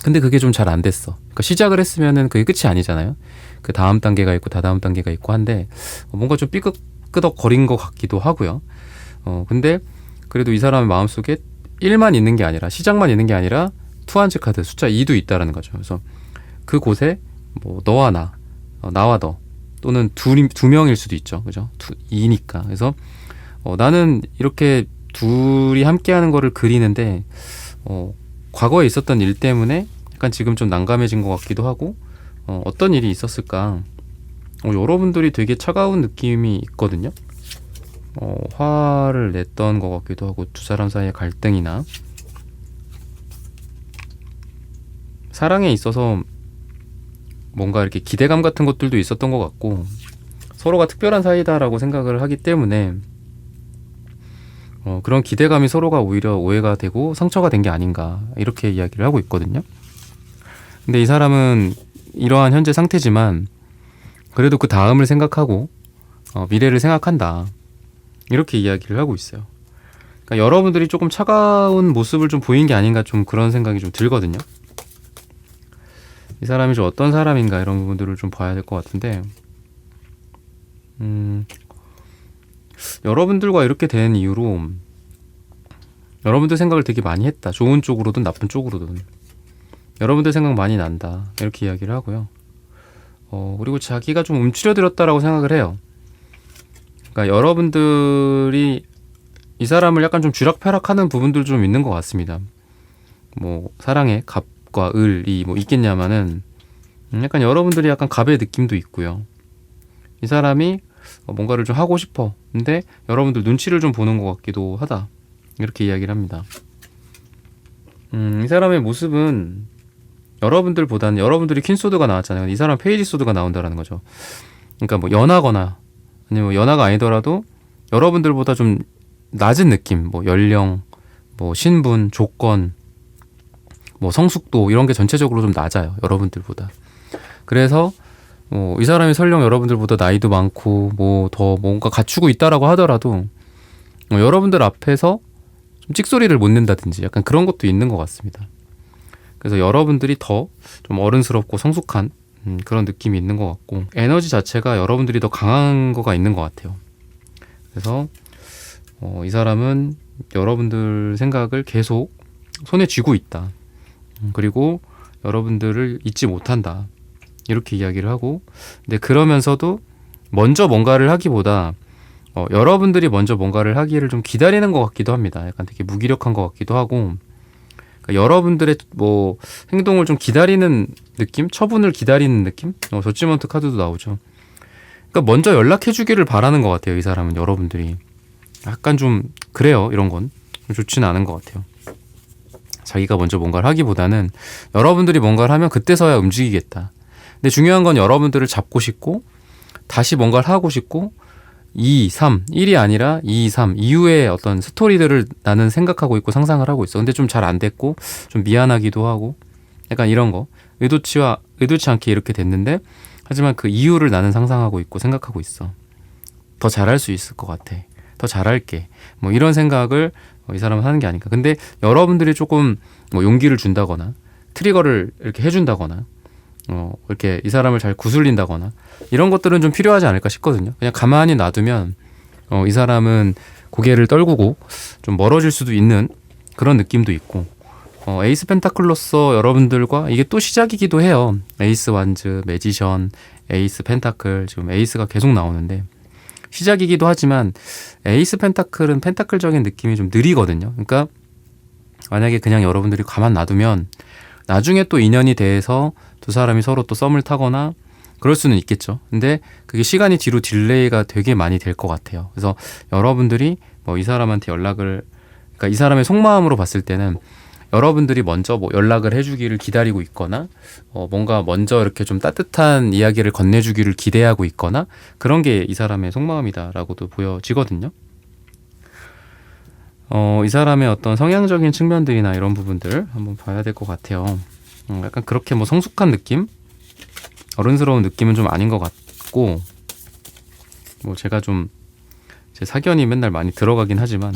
근데 그게 좀 잘 안 됐어. 그러니까 시작을 했으면은 그게 끝이 아니잖아요. 그 다음 단계가 있고 다다음 단계가 있고 한데 뭔가 좀 삐걱삐걱거린 것 같기도 하고요. 근데 그래도 이 사람의 마음속에 1만 있는 게 아니라 시작만 있는 게 아니라 투한즈 카드 숫자 2도 있다라는 거죠. 그래서 그곳에 뭐 너와 나, 나와 너 또는 두 명일 수도 있죠. 그죠? 2니까. 그래서 나는 이렇게 둘이 함께하는 거를 그리는데 과거에 있었던 일 때문에 약간 지금 좀 난감해진 것 같기도 하고 어떤 일이 있었을까? 여러분들이 되게 차가운 느낌이 있거든요. 화를 냈던 것 같기도 하고 두 사람 사이의 갈등이나 사랑에 있어서 뭔가 이렇게 기대감 같은 것들도 있었던 것 같고 서로가 특별한 사이다라고 생각을 하기 때문에 그런 기대감이 서로가 오히려 오해가 되고 상처가 된 게 아닌가 이렇게 이야기를 하고 있거든요. 근데 이 사람은 이러한 현재 상태지만 그래도 그 다음을 생각하고 미래를 생각한다 이렇게 이야기를 하고 있어요. 그러니까 여러분들이 조금 차가운 모습을 좀 보인 게 아닌가 좀 그런 생각이 좀 들거든요. 이 사람이 좀 어떤 사람인가 이런 부분들을 좀 봐야 될 것 같은데 여러분들과 이렇게 된 이유로 여러분들 생각을 되게 많이 했다. 좋은 쪽으로든 나쁜 쪽으로든 여러분들 생각 많이 난다 이렇게 이야기를 하고요. 그리고 자기가 좀 움츠려들었다라고 생각을 해요. 그러니까 여러분들이 이 사람을 약간 좀 쥐락펴락하는 부분들 좀 있는 것 같습니다. 뭐 사랑의 갑과 을이 뭐 있겠냐마는 약간 여러분들이 약간 갑의 느낌도 있고요. 이 사람이 뭔가를 좀 하고 싶어. 근데 여러분들 눈치를 좀 보는 것 같기도 하다. 이렇게 이야기를 합니다. 이 사람의 모습은 여러분들보다는 여러분들이 퀸소드가 나왔잖아요. 이 사람 페이지 소드가 나온다라는 거죠. 그러니까 뭐 연하거나 아니면 뭐 연하가 아니더라도 여러분들보다 좀 낮은 느낌, 뭐 연령, 뭐 신분, 조건, 뭐 성숙도 이런 게 전체적으로 좀 낮아요. 여러분들보다. 그래서 이 사람이 설령 여러분들보다 나이도 많고 뭐 더 뭔가 갖추고 있다라고 하더라도 여러분들 앞에서 좀 찍소리를 못 낸다든지 약간 그런 것도 있는 것 같습니다. 그래서 여러분들이 더 좀 어른스럽고 성숙한 그런 느낌이 있는 것 같고 에너지 자체가 여러분들이 더 강한 거가 있는 것 같아요. 그래서 이 사람은 여러분들 생각을 계속 손에 쥐고 있다. 그리고 여러분들을 잊지 못한다. 이렇게 이야기를 하고 근데 그러면서도 먼저 뭔가를 하기보다 여러분들이 먼저 뭔가를 하기를 좀 기다리는 것 같기도 합니다. 약간 되게 무기력한 것 같기도 하고 그러니까 여러분들의 뭐 행동을 좀 기다리는 느낌? 처분을 기다리는 느낌? 저지먼트 카드도 나오죠. 그러니까 먼저 연락해 주기를 바라는 것 같아요. 이 사람은 여러분들이 약간 좀 그래요. 이런 건 좋지는 않은 것 같아요. 자기가 먼저 뭔가를 하기보다는 여러분들이 뭔가를 하면 그때서야 움직이겠다. 근데 중요한 건 여러분들을 잡고 싶고 다시 뭔가를 하고 싶고 2, 3, 1이 아니라 2, 3 이후의 어떤 스토리들을 나는 생각하고 있고 상상을 하고 있어. 근데 좀 잘 안 됐고 좀 미안하기도 하고 약간 이런 거 의도치 않게 이렇게 됐는데 하지만 그 이유를 나는 상상하고 있고 생각하고 있어. 더 잘할 수 있을 것 같아. 더 잘할게. 뭐 이런 생각을 이 사람은 하는 게 아닐까. 근데 여러분들이 조금 뭐 용기를 준다거나 트리거를 이렇게 해준다거나 이렇게 이 사람을 잘 구슬린다거나 이런 것들은 좀 필요하지 않을까 싶거든요. 그냥 가만히 놔두면 이 사람은 고개를 떨구고 좀 멀어질 수도 있는 그런 느낌도 있고 에이스 펜타클로서 여러분들과 이게 또 시작이기도 해요. 에이스 완즈, 매지션, 에이스 펜타클 지금 에이스가 계속 나오는데 시작이기도 하지만 에이스 펜타클은 펜타클적인 느낌이 좀 느리거든요. 그러니까 만약에 그냥 여러분들이 가만 놔두면 나중에 또 인연이 돼서 두 사람이 서로 또 썸을 타거나 그럴 수는 있겠죠. 근데 그게 시간이 뒤로 딜레이가 되게 많이 될 것 같아요. 그래서 여러분들이 뭐 이 사람한테 그러니까 이 사람의 속마음으로 봤을 때는 여러분들이 먼저 뭐 연락을 해주기를 기다리고 있거나 뭔가 먼저 이렇게 좀 따뜻한 이야기를 건네주기를 기대하고 있거나 그런 게 이 사람의 속마음이다라고도 보여지거든요. 이 사람의 어떤 성향적인 측면들이나 이런 부분들 한번 봐야 될 것 같아요. 약간 그렇게 뭐 성숙한 느낌? 어른스러운 느낌은 좀 아닌 것 같고, 뭐 제가 좀 제 사견이 맨날 많이 들어가긴 하지만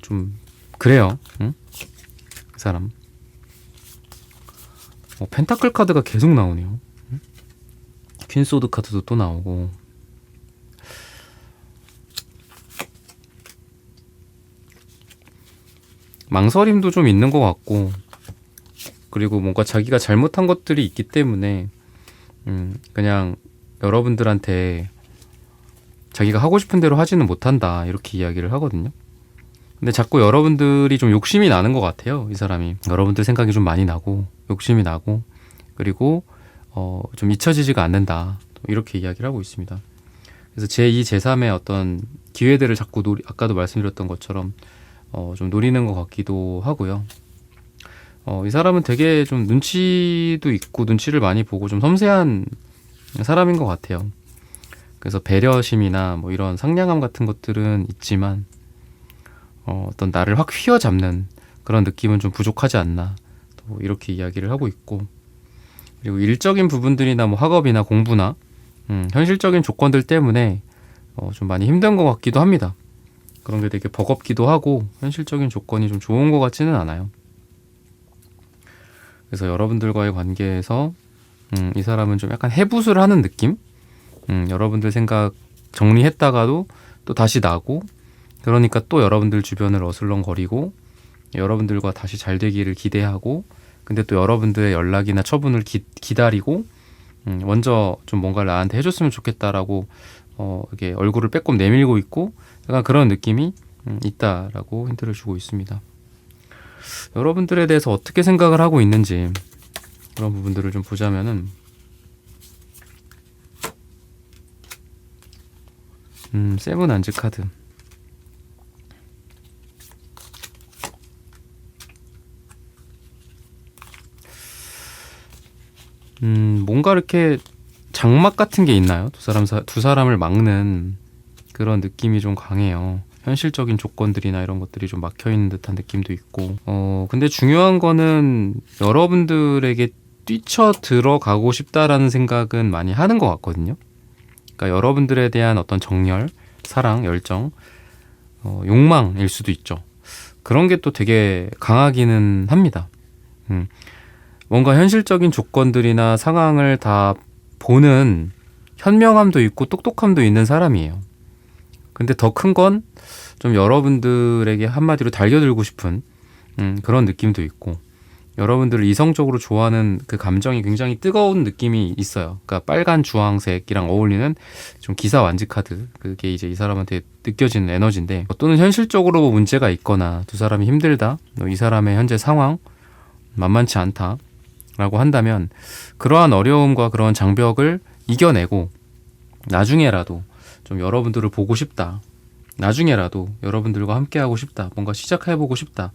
좀 그래요. 응? 그 사람. 펜타클 카드가 계속 나오네요. 응? 퀸소드 카드도 또 나오고. 망설임도 좀 있는 것 같고, 그리고 뭔가 자기가 잘못한 것들이 있기 때문에 그냥 여러분들한테 자기가 하고 싶은 대로 하지는 못한다 이렇게 이야기를 하거든요. 근데 자꾸 여러분들이 좀 욕심이 나는 것 같아요. 이 사람이 여러분들 생각이 좀 많이 나고 욕심이 나고, 그리고 좀 잊혀지지가 않는다 이렇게 이야기를 하고 있습니다. 그래서 제2, 제3의 어떤 기회들을 자꾸 아까도 말씀드렸던 것처럼 좀 노리는 것 같기도 하고요. 이 사람은 되게 좀 눈치도 있고 눈치를 많이 보고 좀 섬세한 사람인 것 같아요. 그래서 배려심이나 뭐 이런 상냥함 같은 것들은 있지만 어떤 나를 확 휘어잡는 그런 느낌은 좀 부족하지 않나 또 이렇게 이야기를 하고 있고, 그리고 일적인 부분들이나 뭐 학업이나 공부나 현실적인 조건들 때문에 좀 많이 힘든 것 같기도 합니다. 그런 게 되게 버겁기도 하고 현실적인 조건이 좀 좋은 것 같지는 않아요. 그래서 여러분들과의 관계에서 이 사람은 좀 약간 해붓을 하는 느낌? 여러분들 생각 정리했다가도 또 다시 나고, 그러니까 또 여러분들 주변을 어슬렁거리고 여러분들과 다시 잘 되기를 기대하고, 근데 또 여러분들의 연락이나 처분을 기다리고 먼저 좀 뭔가를 나한테 해줬으면 좋겠다라고 이렇게 얼굴을 빼꼼 내밀고 있고, 약간 그런 느낌이 있다라고 힌트를 주고 있습니다. 여러분들에 대해서 어떻게 생각을 하고 있는지 그런 부분들을 좀 보자면은 세븐 안즈 카드. 뭔가 이렇게 장막 같은 게 있나요? 두 사람을 막는 그런 느낌이 좀 강해요. 현실적인 조건들이나 이런 것들이 좀 막혀있는 듯한 느낌도 있고, 근데 중요한 거는 여러분들에게 뛰쳐 들어가고 싶다라는 생각은 많이 하는 것 같거든요. 그러니까 여러분들에 대한 어떤 정열, 사랑, 열정, 욕망일 수도 있죠. 그런 게 또 되게 강하기는 합니다. 뭔가 현실적인 조건들이나 상황을 다 보는 현명함도 있고 똑똑함도 있는 사람이에요. 근데 더 큰 건 좀 여러분들에게 한마디로 달겨들고 싶은 그런 느낌도 있고, 여러분들을 이성적으로 좋아하는 그 감정이 굉장히 뜨거운 느낌이 있어요. 그러니까 빨간 주황색이랑 어울리는 좀 기사 완지 카드, 그게 이제 이 사람한테 느껴지는 에너지인데, 또는 현실적으로 뭐 문제가 있거나 두 사람이 힘들다, 이 사람의 현재 상황 만만치 않다 라고 한다면, 그러한 어려움과 그런 장벽을 이겨내고 나중에라도 좀 여러분들을 보고 싶다, 나중에라도 여러분들과 함께하고 싶다, 뭔가 시작해보고 싶다,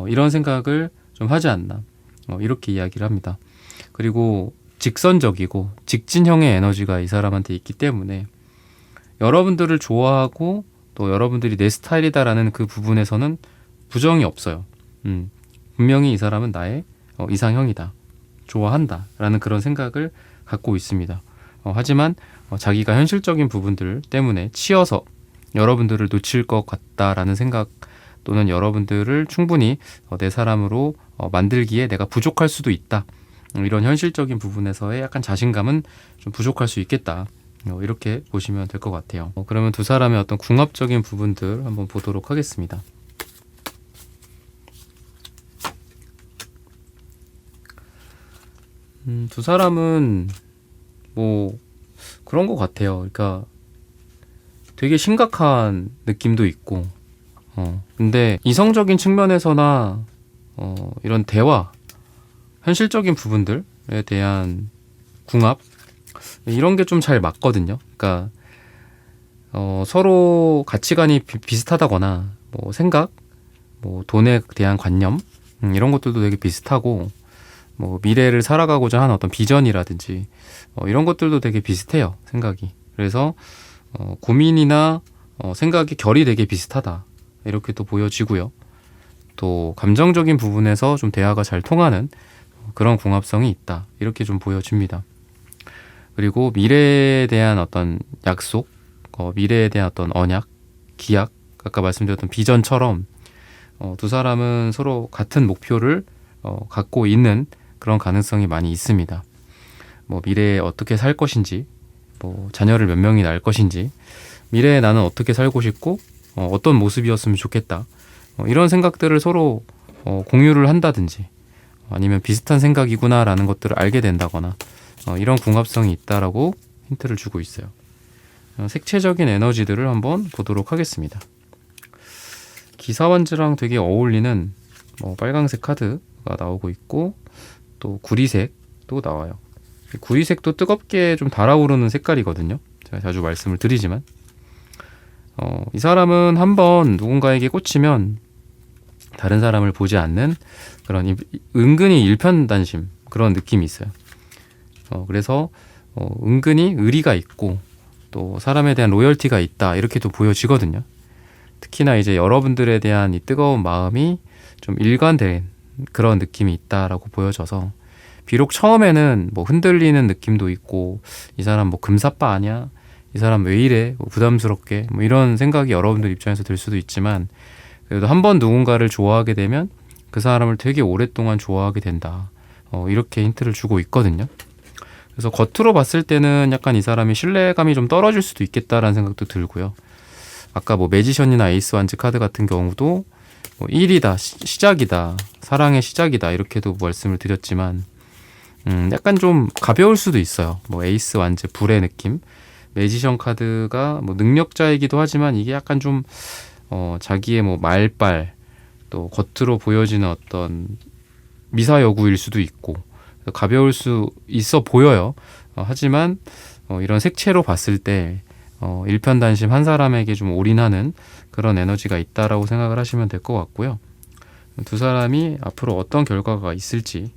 이런 생각을 좀 하지 않나, 이렇게 이야기를 합니다. 그리고 직선적이고 직진형의 에너지가 이 사람한테 있기 때문에 여러분들을 좋아하고 또 여러분들이 내 스타일이다라는 그 부분에서는 부정이 없어요. 분명히 이 사람은 나의 이상형이다, 좋아한다 라는 그런 생각을 갖고 있습니다. 하지만 자기가 현실적인 부분들 때문에 치여서 여러분들을 놓칠 것 같다라는 생각, 또는 여러분들을 충분히 내 사람으로 만들기에 내가 부족할 수도 있다, 이런 현실적인 부분에서의 약간 자신감은 좀 부족할 수 있겠다, 이렇게 보시면 될 것 같아요. 그러면 두 사람의 어떤 궁합적인 부분들 한번 보도록 하겠습니다. 두 사람은 뭐 그런 것 같아요. 그러니까 되게 심각한 느낌도 있고, 근데 이성적인 측면에서나 이런 대화, 현실적인 부분들에 대한 궁합, 이런 게 좀 잘 맞거든요. 그러니까 서로 가치관이 비슷하다거나 뭐 생각, 뭐 돈에 대한 관념 이런 것들도 되게 비슷하고 뭐 미래를 살아가고자 하는 어떤 비전이라든지 이런 것들도 되게 비슷해요. 생각이. 그래서 고민이나 생각의 결이 되게 비슷하다. 이렇게 또 보여지고요. 또 감정적인 부분에서 좀 대화가 잘 통하는 그런 궁합성이 있다. 이렇게 좀 보여집니다. 그리고 미래에 대한 어떤 약속, 미래에 대한 어떤 언약, 기약, 아까 말씀드렸던 비전처럼 두 사람은 서로 같은 목표를 갖고 있는 그런 가능성이 많이 있습니다. 뭐 미래에 어떻게 살 것인지, 뭐 자녀를 몇 명이 낳을 것인지, 미래에 나는 어떻게 살고 싶고 어떤 모습이었으면 좋겠다. 이런 생각들을 서로 공유를 한다든지 아니면 비슷한 생각이구나라는 것들을 알게 된다거나 이런 궁합성이 있다라고 힌트를 주고 있어요. 색채적인 에너지들을 한번 보도록 하겠습니다. 기사완즈랑 되게 어울리는 빨강색 카드가 나오고 있고 또 구리색도 나와요. 구리색도 뜨겁게 좀 달아오르는 색깔이거든요. 제가 자주 말씀을 드리지만 이 사람은 한번 누군가에게 꽂히면 다른 사람을 보지 않는 그런 은근히 일편단심 그런 느낌이 있어요. 그래서 은근히 의리가 있고 또 사람에 대한 로열티가 있다 이렇게도 보여지거든요. 특히나 이제 여러분들에 대한 이 뜨거운 마음이 좀 일관된 그런 느낌이 있다라고 보여져서 비록 처음에는 뭐 흔들리는 느낌도 있고 이 사람 뭐 금사빠 아니야? 이 사람 왜 이래? 뭐 부담스럽게 뭐 이런 생각이 여러분들 입장에서 들 수도 있지만 그래도 한번 누군가를 좋아하게 되면 그 사람을 되게 오랫동안 좋아하게 된다. 이렇게 힌트를 주고 있거든요. 그래서 겉으로 봤을 때는 약간 이 사람이 신뢰감이 좀 떨어질 수도 있겠다라는 생각도 들고요. 아까 뭐 매지션이나 에이스 완즈 카드 같은 경우도 뭐 1이다, 시작이다, 사랑의 시작이다 이렇게도 말씀을 드렸지만 약간 좀 가벼울 수도 있어요. 뭐 에이스 완즈 불의 느낌, 매지션 카드가 뭐 능력자이기도 하지만 이게 약간 좀 자기의 뭐 말빨 또 겉으로 보여지는 어떤 미사여구일 수도 있고 가벼울 수 있어 보여요. 하지만 이런 색채로 봤을 때 일편단심 한 사람에게 좀 올인하는 그런 에너지가 있다라고 생각을 하시면 될 것 같고요. 두 사람이 앞으로 어떤 결과가 있을지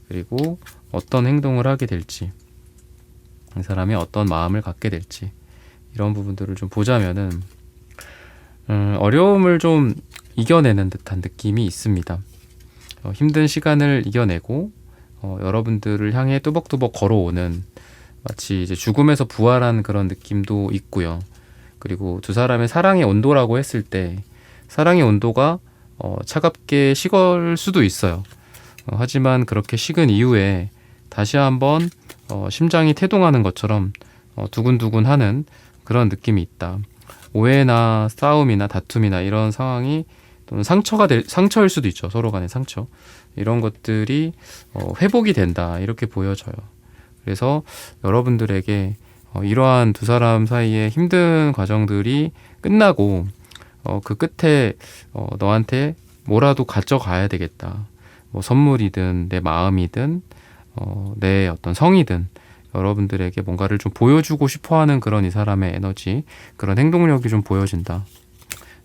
그리고 어떤 행동을 하게 될지 이 사람이 어떤 마음을 갖게 될지 이런 부분들을 좀 보자면은 어려움을 좀 이겨내는 듯한 느낌이 있습니다. 힘든 시간을 이겨내고 여러분들을 향해 뚜벅뚜벅 걸어오는 마치 이제 죽음에서 부활한 그런 느낌도 있고요. 그리고 두 사람의 사랑의 온도라고 했을 때 사랑의 온도가 차갑게 식을 수도 있어요. 하지만 그렇게 식은 이후에 다시 한번 심장이 태동하는 것처럼 두근두근하는 그런 느낌이 있다. 오해나 싸움이나 다툼이나 이런 상황이 또는 상처일 수도 있죠. 서로 간의 상처. 이런 것들이 회복이 된다. 이렇게 보여져요. 그래서 여러분들에게 이러한 두 사람 사이의 힘든 과정들이 끝나고 그 끝에 너한테 뭐라도 가져가야 되겠다. 뭐 선물이든 내 마음이든 내 어떤 성이든 여러분들에게 뭔가를 좀 보여주고 싶어하는 그런 이 사람의 에너지, 그런 행동력이 좀 보여진다.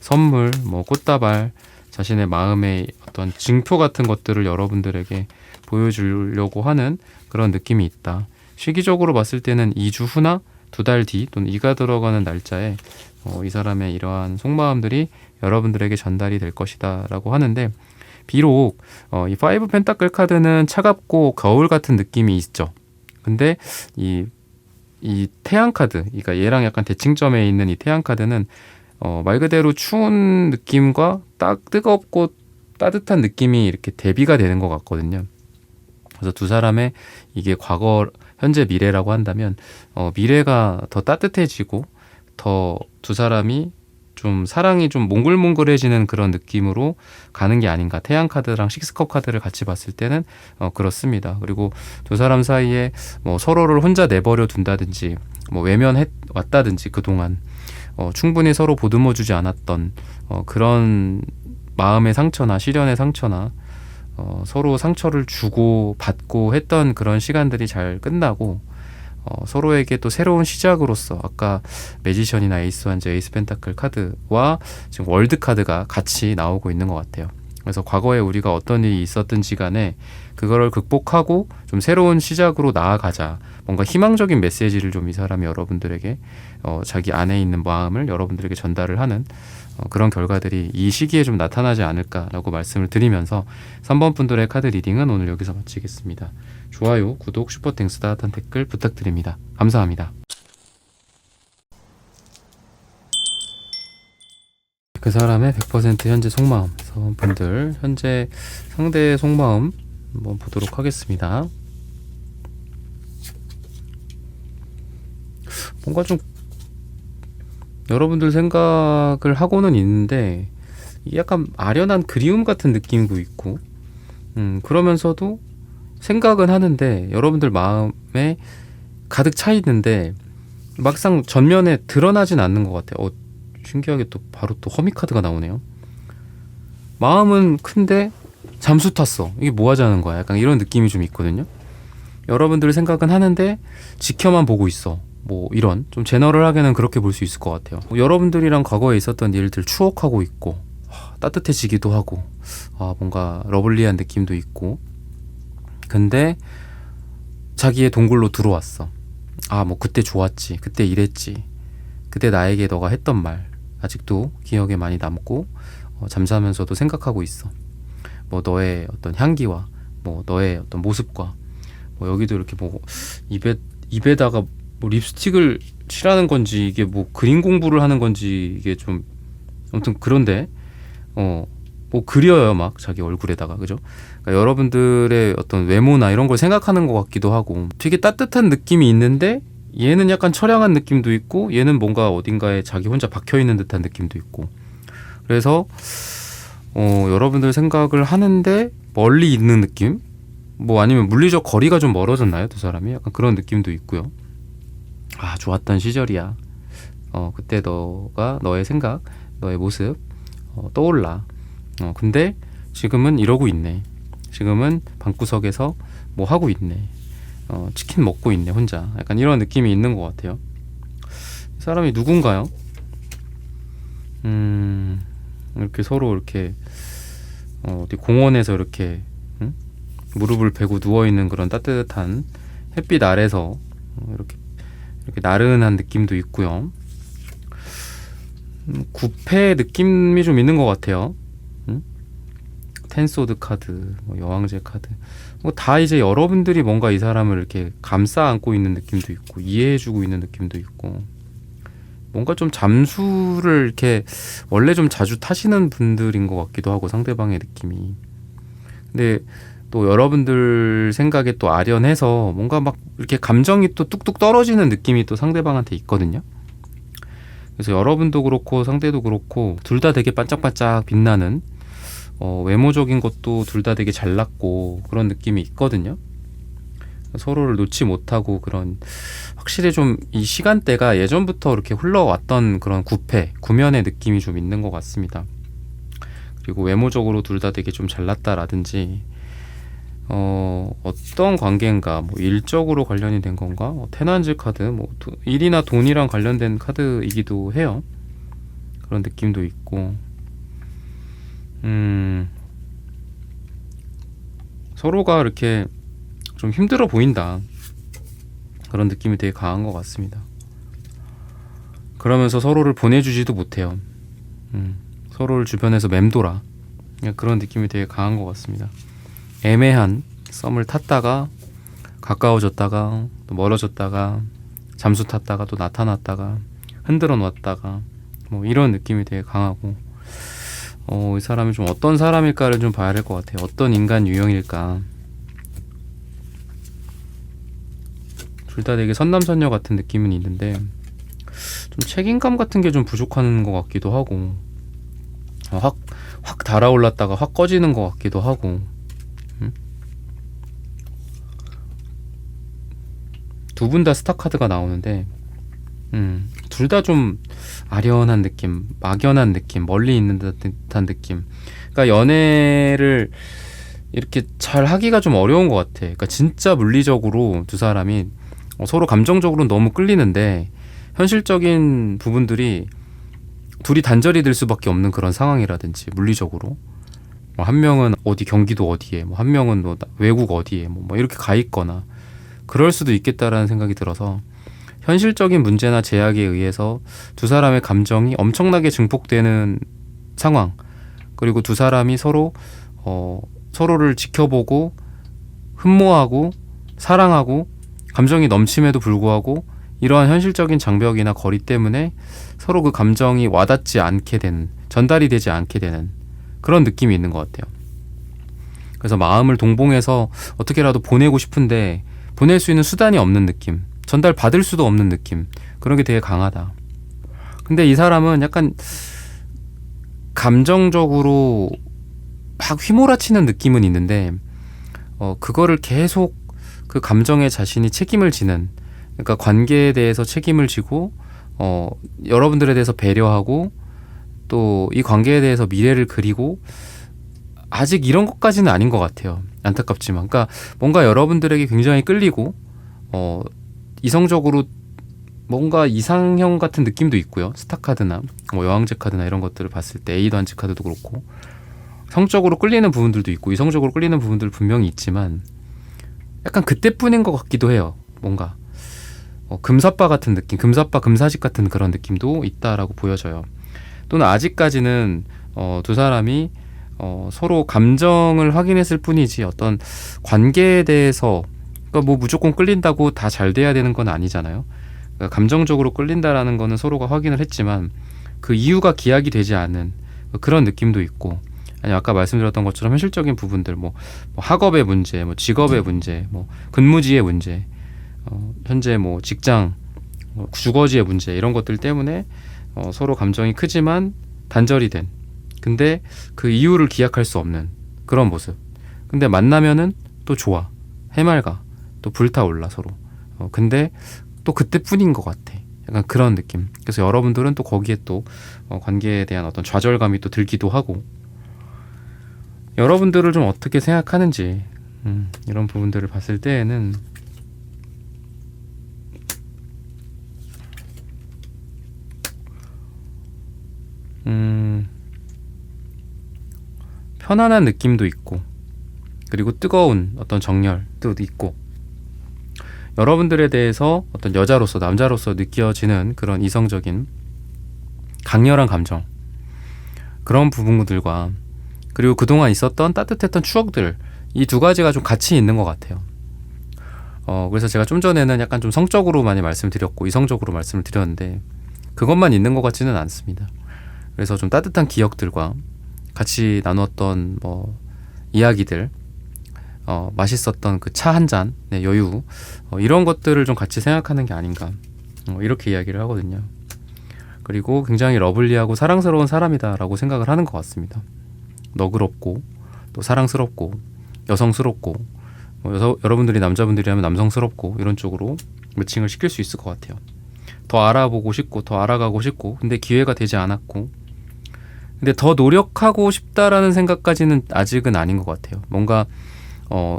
선물, 뭐 꽃다발, 자신의 마음의 어떤 징표 같은 것들을 여러분들에게 보여주려고 하는 그런 느낌이 있다. 시기적으로 봤을 때는 2주 후나 2달 뒤 또는 이가 들어가는 날짜에 이 사람의 이러한 속마음들이 여러분들에게 전달이 될 것이다 라고 하는데 비록 이 5 펜타클 카드는 차갑고 겨울 같은 느낌이 있죠. 근데 이 태양 카드, 그러니까 얘랑 약간 대칭점에 있는 이 태양 카드는 말 그대로 추운 느낌과 뜨겁고 따뜻한 느낌이 이렇게 대비가 되는 것 같거든요. 그래서 두 사람의 이게 과거, 현재, 미래라고 한다면 미래가 더 따뜻해지고 더 두 사람이 좀 사랑이 좀 몽글몽글해지는 그런 느낌으로 가는 게 아닌가. 태양 카드랑 식스컵 카드를 같이 봤을 때는 그렇습니다. 그리고 두 사람 사이에 뭐 서로를 혼자 내버려 둔다든지 뭐 외면해 왔다든지 그동안 충분히 서로 보듬어주지 않았던 그런 마음의 상처나 시련의 상처나 서로 상처를 주고 받고 했던 그런 시간들이 잘 끝나고 서로에게 또 새로운 시작으로서 아까 매지션이나 에이스 완즈, 에이스 펜타클 카드와 지금 월드 카드가 같이 나오고 있는 것 같아요. 그래서 과거에 우리가 어떤 일이 있었든지 간에 그거를 극복하고 좀 새로운 시작으로 나아가자. 뭔가 희망적인 메시지를 좀 이 사람이 여러분들에게 자기 안에 있는 마음을 여러분들에게 전달을 하는 그런 결과들이 이 시기에 좀 나타나지 않을까라고 말씀을 드리면서 3번 분들의 카드 리딩은 오늘 여기서 마치겠습니다. 좋아요, 구독, 슈퍼땡스, 따뜻한 댓글 부탁드립니다. 감사합니다. 그 사람의 100% 현재 속마음, 4번 분들 현재 상대의 속마음 한번 보도록 하겠습니다. 뭔가 좀 여러분들 생각을 하고는 있는데 약간 아련한 그리움 같은 느낌도 있고 그러면서도 생각은 하는데 여러분들 마음에 가득 차 있는데 막상 전면에 드러나진 않는 것 같아요. 신기하게 또 바로 또 허미 카드가 나오네요. 마음은 큰데 잠수 탔어. 이게 뭐 하자는 거야? 약간 이런 느낌이 좀 있거든요. 여러분들 생각은 하는데 지켜만 보고 있어. 뭐 이런 좀 제너럴하게는 그렇게 볼 수 있을 것 같아요. 여러분들이랑 과거에 있었던 일들 추억하고 있고 따뜻해지기도 하고 뭔가 러블리한 느낌도 있고 근데 자기의 동굴로 들어왔어. 뭐 그때 좋았지, 그때 이랬지, 그때 나에게 너가 했던 말 아직도 기억에 많이 남고 잠자면서도 생각하고 있어. 뭐 너의 어떤 향기와 뭐 너의 어떤 모습과 뭐 여기도 이렇게 뭐 입에다가 뭐 립스틱을 칠하는 건지 이게 뭐 그림 공부를 하는 건지 이게 좀 아무튼 그런데 뭐 그려요 막 자기 얼굴에다가. 그죠? 그러니까 여러분들의 어떤 외모나 이런 걸 생각하는 것 같기도 하고 되게 따뜻한 느낌이 있는데 얘는 약간 처량한 느낌도 있고 얘는 뭔가 어딘가에 자기 혼자 박혀있는 듯한 느낌도 있고 그래서 여러분들 생각을 하는데 멀리 있는 느낌? 뭐 아니면 물리적 거리가 좀 멀어졌나요? 두 사람이? 약간 그런 느낌도 있고요. 좋았던 시절이야. 그때 너가 너의 생각, 너의 모습 떠올라. 근데 지금은 이러고 있네. 지금은 방구석에서 뭐 하고 있네. 치킨 먹고 있네 혼자. 약간 이런 느낌이 있는 것 같아요. 이 사람이 누군가요? 이렇게 서로 이렇게 어디 공원에서 이렇게 무릎을 베고 누워있는 그런 따뜻한 햇빛 아래서 이렇게 나른한 느낌도 있고요. 구패 느낌이 좀 있는 것 같아요. 텐소드 카드, 뭐 여왕제 카드, 뭐 다 이제 여러분들이 뭔가 이 사람을 이렇게 감싸 안고 있는 느낌도 있고 이해해주고 있는 느낌도 있고 뭔가 좀 잠수를 이렇게 원래 좀 자주 타시는 분들인 것 같기도 하고 상대방의 느낌이. 근데 또 여러분들 생각에 또 아련해서 뭔가 막 이렇게 감정이 또 뚝뚝 떨어지는 느낌이 또 상대방한테 있거든요. 그래서 여러분도 그렇고 상대도 그렇고 둘 다 되게 반짝반짝 빛나는 외모적인 것도 둘 다 되게 잘났고 그런 느낌이 있거든요. 서로를 놓지 못하고 그런 확실히 좀 이 시간대가 예전부터 이렇게 흘러왔던 그런 구면의 느낌이 좀 있는 것 같습니다. 그리고 외모적으로 둘 다 되게 좀 잘났다라든지 어떤 관계인가 뭐 일적으로 관련이 된 건가 테난즈 카드 뭐 일이나 돈이랑 관련된 카드이기도 해요. 그런 느낌도 있고 서로가 이렇게 좀 힘들어 보인다 그런 느낌이 되게 강한 것 같습니다. 그러면서 서로를 보내주지도 못해요. 서로를 주변에서 맴돌아 그런 느낌이 되게 강한 것 같습니다. 애매한 썸을 탔다가 가까워졌다가 또 멀어졌다가 잠수 탔다가 또 나타났다가 흔들어 놨다가 뭐 이런 느낌이 되게 강하고 이 사람이 좀 어떤 사람일까를 좀 봐야 될 것 같아요. 어떤 인간 유형일까. 둘 다 되게 선남선녀 같은 느낌은 있는데 좀 책임감 같은 게 좀 부족한 것 같기도 하고 확 달아올랐다가 확 꺼지는 것 같기도 하고 두 분 다 스타 카드가 나오는데 둘 다 좀 아련한 느낌, 막연한 느낌, 멀리 있는 듯한 느낌. 그러니까 연애를 이렇게 잘 하기가 좀 어려운 것 같아. 그러니까 진짜 물리적으로 두 사람이 서로 감정적으로 너무 끌리는데 현실적인 부분들이 둘이 단절이 될 수밖에 없는 그런 상황이라든지 물리적으로 한 명은 어디 경기도 어디에 한 명은 뭐 외국 어디에 뭐 이렇게 가 있거나 그럴 수도 있겠다라는 생각이 들어서 현실적인 문제나 제약에 의해서 두 사람의 감정이 엄청나게 증폭되는 상황, 그리고 두 사람이 서로를 지켜보고 흠모하고 사랑하고 감정이 넘침에도 불구하고 이러한 현실적인 장벽이나 거리 때문에 서로 그 감정이 와닿지 않게 되는, 전달이 되지 않게 되는 그런 느낌이 있는 것 같아요. 그래서 마음을 동봉해서 어떻게라도 보내고 싶은데 보낼 수 있는 수단이 없는 느낌, 전달 받을 수도 없는 느낌, 그런 게 되게 강하다. 근데 이 사람은 약간 감정적으로 막 휘몰아치는 느낌은 있는데 그거를 계속 그 감정에 자신이 책임을 지는, 그러니까 관계에 대해서 책임을 지고 여러분들에 대해서 배려하고 또 이 관계에 대해서 미래를 그리고 아직 이런 것까지는 아닌 것 같아요. 안타깝지만. 그러니까 뭔가 여러분들에게 굉장히 끌리고 이성적으로 뭔가 이상형 같은 느낌도 있고요. 스타카드나 여왕제 카드나 이런 것들을 봤을 때 에이드한지 카드도 그렇고 성적으로 끌리는 부분들도 있고 이성적으로 끌리는 부분들 분명히 있지만 약간 그때뿐인 것 같기도 해요. 뭔가 금사빠 같은 느낌, 금사빠 금사직 같은 그런 느낌도 있다라고 보여져요. 또는 아직까지는 두 사람이 서로 감정을 확인했을 뿐이지 어떤 관계에 대해서, 그러니까 뭐 무조건 끌린다고 다 잘 돼야 되는 건 아니잖아요. 그러니까 감정적으로 끌린다라는 거는 서로가 확인을 했지만 그 이유가 기약이 되지 않은 그런 느낌도 있고, 아니 아까 말씀드렸던 것처럼 현실적인 부분들, 뭐 학업의 문제, 뭐 직업의 문제, 뭐 근무지의 문제, 현재 뭐 직장, 주거지의 문제, 이런 것들 때문에 서로 감정이 크지만 단절이 된, 근데 그 이유를 기약할 수 없는 그런 모습. 근데 만나면은 또 좋아, 해맑아, 또 불타올라 서로. 근데 또 그때뿐인 것 같아. 약간 그런 느낌. 그래서 여러분들은 또 거기에 또 관계에 대한 어떤 좌절감이 또 들기도 하고, 여러분들을 좀 어떻게 생각하는지 이런 부분들을 봤을 때에는 편안한 느낌도 있고, 그리고 뜨거운 어떤 정열도 있고, 여러분들에 대해서 어떤 여자로서 남자로서 느껴지는 그런 이성적인 강렬한 감정, 그런 부분들과 그리고 그동안 있었던 따뜻했던 추억들, 이 두 가지가 좀 같이 있는 것 같아요. 그래서 제가 좀 전에는 약간 좀 성적으로 많이 말씀드렸고 이성적으로 말씀을 드렸는데 그것만 있는 것 같지는 않습니다. 그래서 좀 따뜻한 기억들과 같이 나눴던 이야기들, 맛있었던 그 차 한 잔의 여유, 이런 것들을 좀 같이 생각하는 게 아닌가, 이렇게 이야기를 하거든요. 그리고 굉장히 러블리하고 사랑스러운 사람이다라고 생각을 하는 것 같습니다. 너그럽고 또 사랑스럽고 여성스럽고, 여러분들이 남자분들이라면 남성스럽고, 이런 쪽으로 매칭을 시킬 수 있을 것 같아요. 더 알아보고 싶고 더 알아가고 싶고, 근데 기회가 되지 않았고, 근데 더 노력하고 싶다라는 생각까지는 아직은 아닌 것 같아요. 뭔가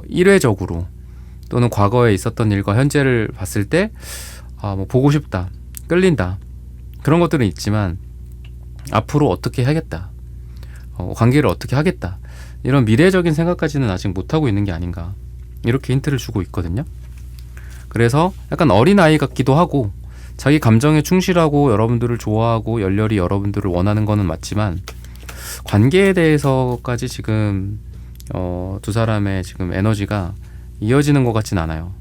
일회적으로 또는 과거에 있었던 일과 현재를 봤을 때 뭐 보고 싶다, 끌린다, 그런 것들은 있지만 앞으로 어떻게 하겠다, 관계를 어떻게 하겠다, 이런 미래적인 생각까지는 아직 못하고 있는 게 아닌가, 이렇게 힌트를 주고 있거든요. 그래서 약간 어린아이 같기도 하고, 자기 감정에 충실하고 여러분들을 좋아하고 열렬히 여러분들을 원하는 거는 맞지만 관계에 대해서까지 지금 두 사람의 지금 에너지가 이어지는 것 같진 않아요.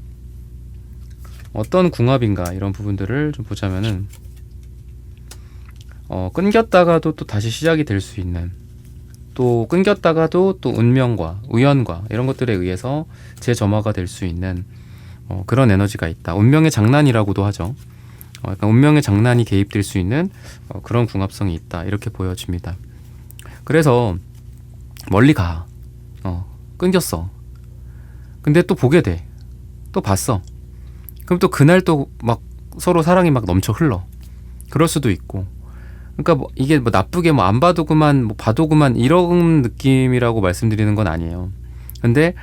어떤 궁합인가, 이런 부분들을 좀 보자면은 끊겼다가도 또 다시 시작이 될 수 있는, 또 끊겼다가도 또 운명과 우연과 이런 것들에 의해서 재점화가 될 수 있는 그런 에너지가 있다. 운명의 장난이라고도 하죠. 약간 운명의 장난이 개입될 수 있는 그런 궁합성이 있다, 이렇게 보여집니다. 그래서 멀리 가, 끊겼어, 근데 또 보게 돼, 또 봤어, 그럼 또 그날 또 막 서로 사랑이 막 넘쳐 흘러, 그럴 수도 있고. 그러니까 이게 나쁘게 안 봐도 그만, 봐도 그만, 이런 느낌이라고 말씀드리는 건 아니에요. 근데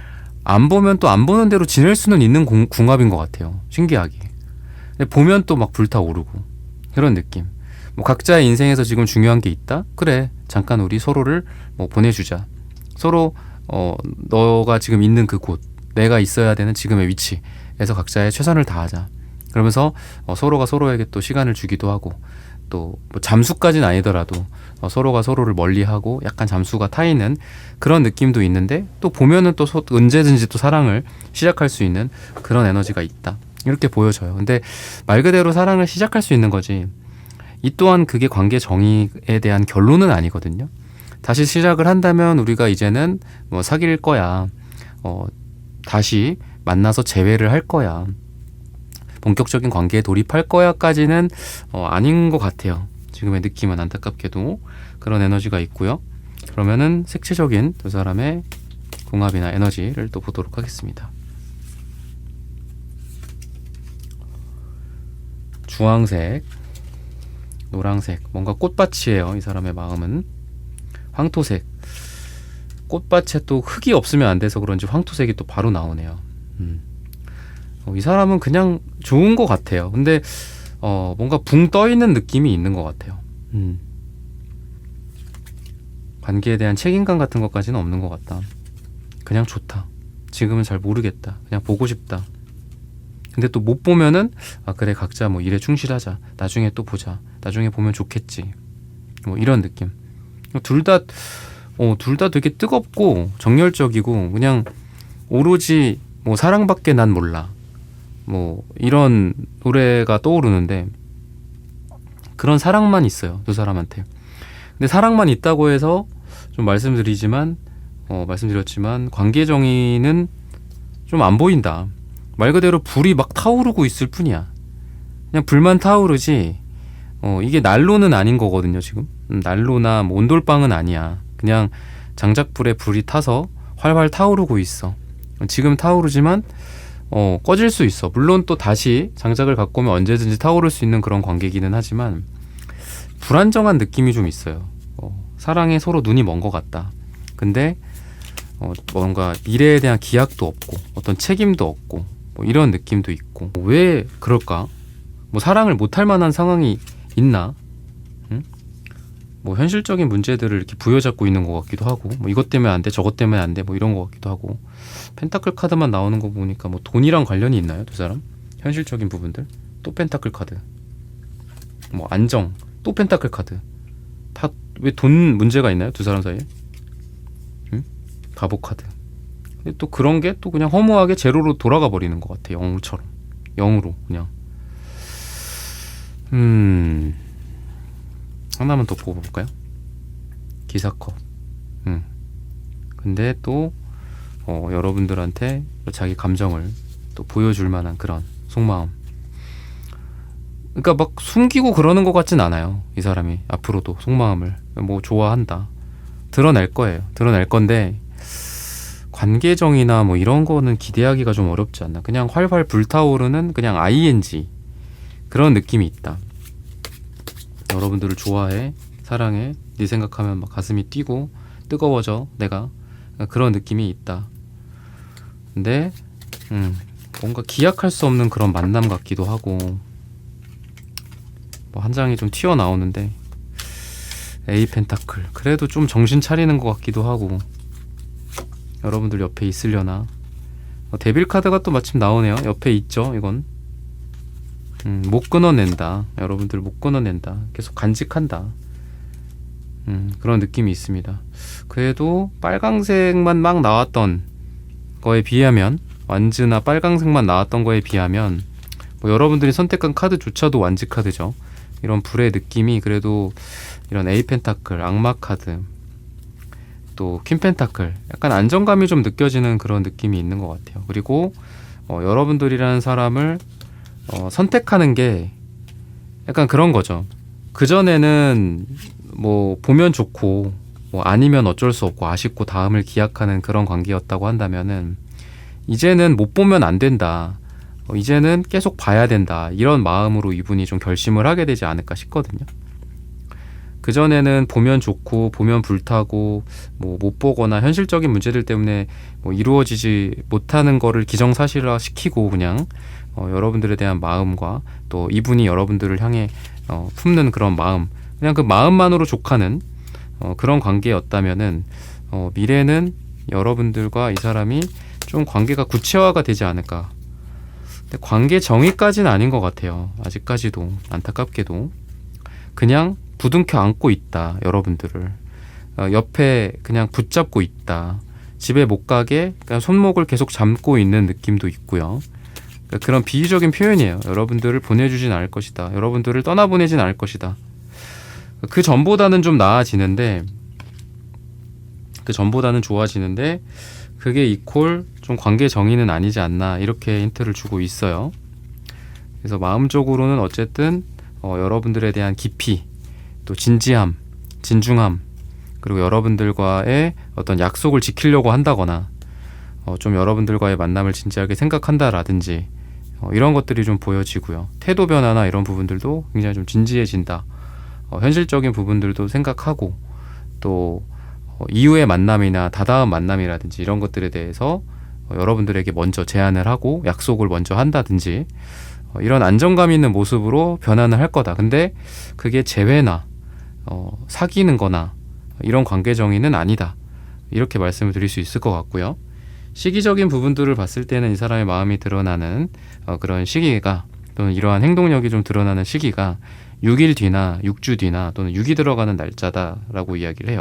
안 보면 또 안 보는 대로 지낼 수는 있는 궁합인 것 같아요. 신기하게. 근데 보면 또 막 불타오르고 그런 느낌. 뭐 각자의 인생에서 지금 중요한 게 있다? 그래, 잠깐 우리 서로를 뭐 보내주자. 서로 너가 지금 있는 그곳, 내가 있어야 되는 지금의 위치에서 각자의 최선을 다하자. 그러면서 서로가 서로에게 또 시간을 주기도 하고, 또 뭐 잠수까지는 아니더라도 서로가 서로를 멀리하고 약간 잠수가 타 있는 그런 느낌도 있는데, 또 보면은 또 언제든지 또 사랑을 시작할 수 있는 그런 에너지가 있다, 이렇게 보여져요. 근데 말 그대로 사랑을 시작할 수 있는 거지, 이 또한 그게 관계 정의에 대한 결론은 아니거든요. 다시 시작을 한다면 우리가 이제는 뭐 사귈 거야, 다시 만나서 재회를 할 거야, 본격적인 관계에 돌입할 거야까지는 아닌 것 같아요. 지금의 느낌은 안타깝게도 그런 에너지가 있고요. 그러면은 색채적인 두 사람의 궁합이나 에너지를 또 보도록 하겠습니다. 주황색, 노랑색, 뭔가 꽃밭이에요. 이 사람의 마음은 황토색. 꽃밭에 또 흙이 없으면 안 돼서 그런지 황토색이 또 바로 나오네요. 이 사람은 그냥 좋은 것 같아요. 근데 뭔가 붕 떠있는 느낌이 있는 것 같아요. 관계에 대한 책임감 같은 것까지는 없는 것 같다. 그냥 좋다. 지금은 잘 모르겠다. 그냥 보고 싶다. 근데 또 못 보면은 그래, 각자 뭐 일에 충실하자. 나중에 또 보자. 나중에 보면 좋겠지. 뭐 이런 느낌. 둘 다 되게 뜨겁고 정열적이고, 그냥 오로지 뭐 사랑밖에 난 몰라, 뭐 이런 노래가 떠오르는데, 그런 사랑만 있어요, 두 사람한테. 근데 사랑만 있다고 해서 좀 말씀드렸지만 관계 정의는 좀 안 보인다. 말 그대로 불이 막 타오르고 있을 뿐이야. 그냥 불만 타오르지 이게 난로는 아닌 거거든요. 지금 난로나 뭐 온돌방은 아니야. 그냥 장작불에 불이 타서 활활 타오르고 있어. 지금 타오르지만 꺼질 수 있어. 물론 또 다시 장작을 갖고 오면 언제든지 타오를 수 있는 그런 관계이기는 하지만, 불안정한 느낌이 좀 있어요. 사랑에 서로 눈이 먼 것 같다. 근데 뭔가 미래에 대한 기약도 없고 어떤 책임도 없고 뭐 이런 느낌도 있고, 왜 그럴까? 뭐 사랑을 못할 만한 상황이 있나? 응? 뭐 현실적인 문제들을 이렇게 부여잡고 있는 것 같기도 하고, 뭐 이것 때문에 안 돼, 저것 때문에 안 돼, 뭐 이런 것 같기도 하고. 펜타클 카드만 나오는 거 보니까 뭐 돈이랑 관련이 있나요, 두 사람? 현실적인 부분들. 또 펜타클 카드. 뭐 안정. 또 펜타클 카드. 다 왜 돈 문제가 있나요, 두 사람 사이에? 응? 바보 카드. 근데 또 그런 게 또 그냥 허무하게 제로로 돌아가 버리는 것 같아. 영웅처럼. 영으로 그냥. 하나만 더 뽑아볼까요? 기사컵. 근데 또 여러분들한테 자기 감정을 또 보여줄 만한 그런 속마음. 그러니까 막 숨기고 그러는 것 같진 않아요. 이 사람이 앞으로도 속마음을 뭐 좋아한다, 드러낼 거예요. 드러낼 건데, 관계정이나 뭐 이런 거는 기대하기가 좀 어렵지 않나. 그냥 활활 불타오르는 그냥 ING 그런 느낌이 있다. 여러분들을 좋아해, 사랑해, 네 생각하면 막 가슴이 뛰고 뜨거워져 내가, 그런 느낌이 있다. 근데 뭔가 기약할 수 없는 그런 만남 같기도 하고, 뭐 한 장이 좀 튀어나오는데, 에이 펜타클. 그래도 좀 정신 차리는 것 같기도 하고, 여러분들 옆에 있으려나. 데빌 카드가 또 마침 나오네요. 옆에 있죠, 이건. 못 끊어낸다. 여러분들 못 끊어낸다. 계속 간직한다. 그런 느낌이 있습니다. 그래도 빨강색만 막 나왔던 거에 비하면, 완즈나 빨강색만 나왔던 거에 비하면 뭐 여러분들이 선택한 카드조차도 완즈 카드죠. 이런 불의 느낌이 그래도 이런 에이 펜타클, 악마 카드, 또 퀸 펜타클, 약간 안정감이 좀 느껴지는 그런 느낌이 있는 것 같아요. 그리고 여러분들이라는 사람을 선택하는 게 약간 그런 거죠. 그전에는 뭐 보면 좋고 뭐 아니면 어쩔 수 없고 아쉽고 다음을 기약하는 그런 관계였다고 한다면은, 이제는 못 보면 안 된다, 이제는 계속 봐야 된다, 이런 마음으로 이분이 좀 결심을 하게 되지 않을까 싶거든요. 그전에는 보면 좋고 보면 불타고 뭐 못 보거나 현실적인 문제들 때문에 뭐 이루어지지 못하는 거를 기정사실화 시키고 그냥 여러분들에 대한 마음과 또 이분이 여러분들을 향해 품는 그런 마음, 그냥 그 마음만으로 족하는 그런 관계였다면은 미래는 여러분들과 이 사람이 좀 관계가 구체화가 되지 않을까. 근데 관계 정의까지는 아닌 것 같아요. 아직까지도 안타깝게도 그냥 부둥켜 안고 있다. 여러분들을 옆에 그냥 붙잡고 있다. 집에 못 가게 그냥 손목을 계속 잡고 있는 느낌도 있고요. 그러니까 그런 비유적인 표현이에요. 여러분들을 보내주진 않을 것이다. 여러분들을 떠나보내진 않을 것이다. 그 전보다는 좀 나아지는데, 그 전보다는 좋아지는데 그게 이퀄 좀 관계 정의는 아니지 않나, 이렇게 힌트를 주고 있어요. 그래서 마음적으로는 어쨌든 여러분들에 대한 깊이, 또 진지함, 진중함, 그리고 여러분들과의 어떤 약속을 지키려고 한다거나 좀 여러분들과의 만남을 진지하게 생각한다라든지 이런 것들이 좀 보여지고요. 태도 변화나 이런 부분들도 굉장히 좀 진지해진다. 현실적인 부분들도 생각하고 또 이후의 만남이나 다다음 만남이라든지 이런 것들에 대해서 여러분들에게 먼저 제안을 하고 약속을 먼저 한다든지 이런 안정감 있는 모습으로 변화는 할 거다. 근데 그게 재회나 사귀는 거나 이런 관계 정의는 아니다. 이렇게 말씀을 드릴 수 있을 것 같고요. 시기적인 부분들을 봤을 때는 이 사람의 마음이 드러나는 그런 시기가, 또는 이러한 행동력이 좀 드러나는 시기가 6일 뒤나 6주 뒤나 또는 6이 들어가는 날짜다라고 이야기를 해요.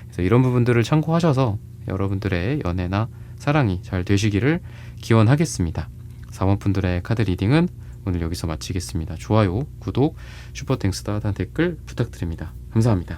그래서 이런 부분들을 참고하셔서 여러분들의 연애나 사랑이 잘 되시기를 기원하겠습니다. 4번 분들의 카드 리딩은 오늘 여기서 마치겠습니다. 좋아요, 구독, 슈퍼땡스 따뜻한 댓글 부탁드립니다. 감사합니다.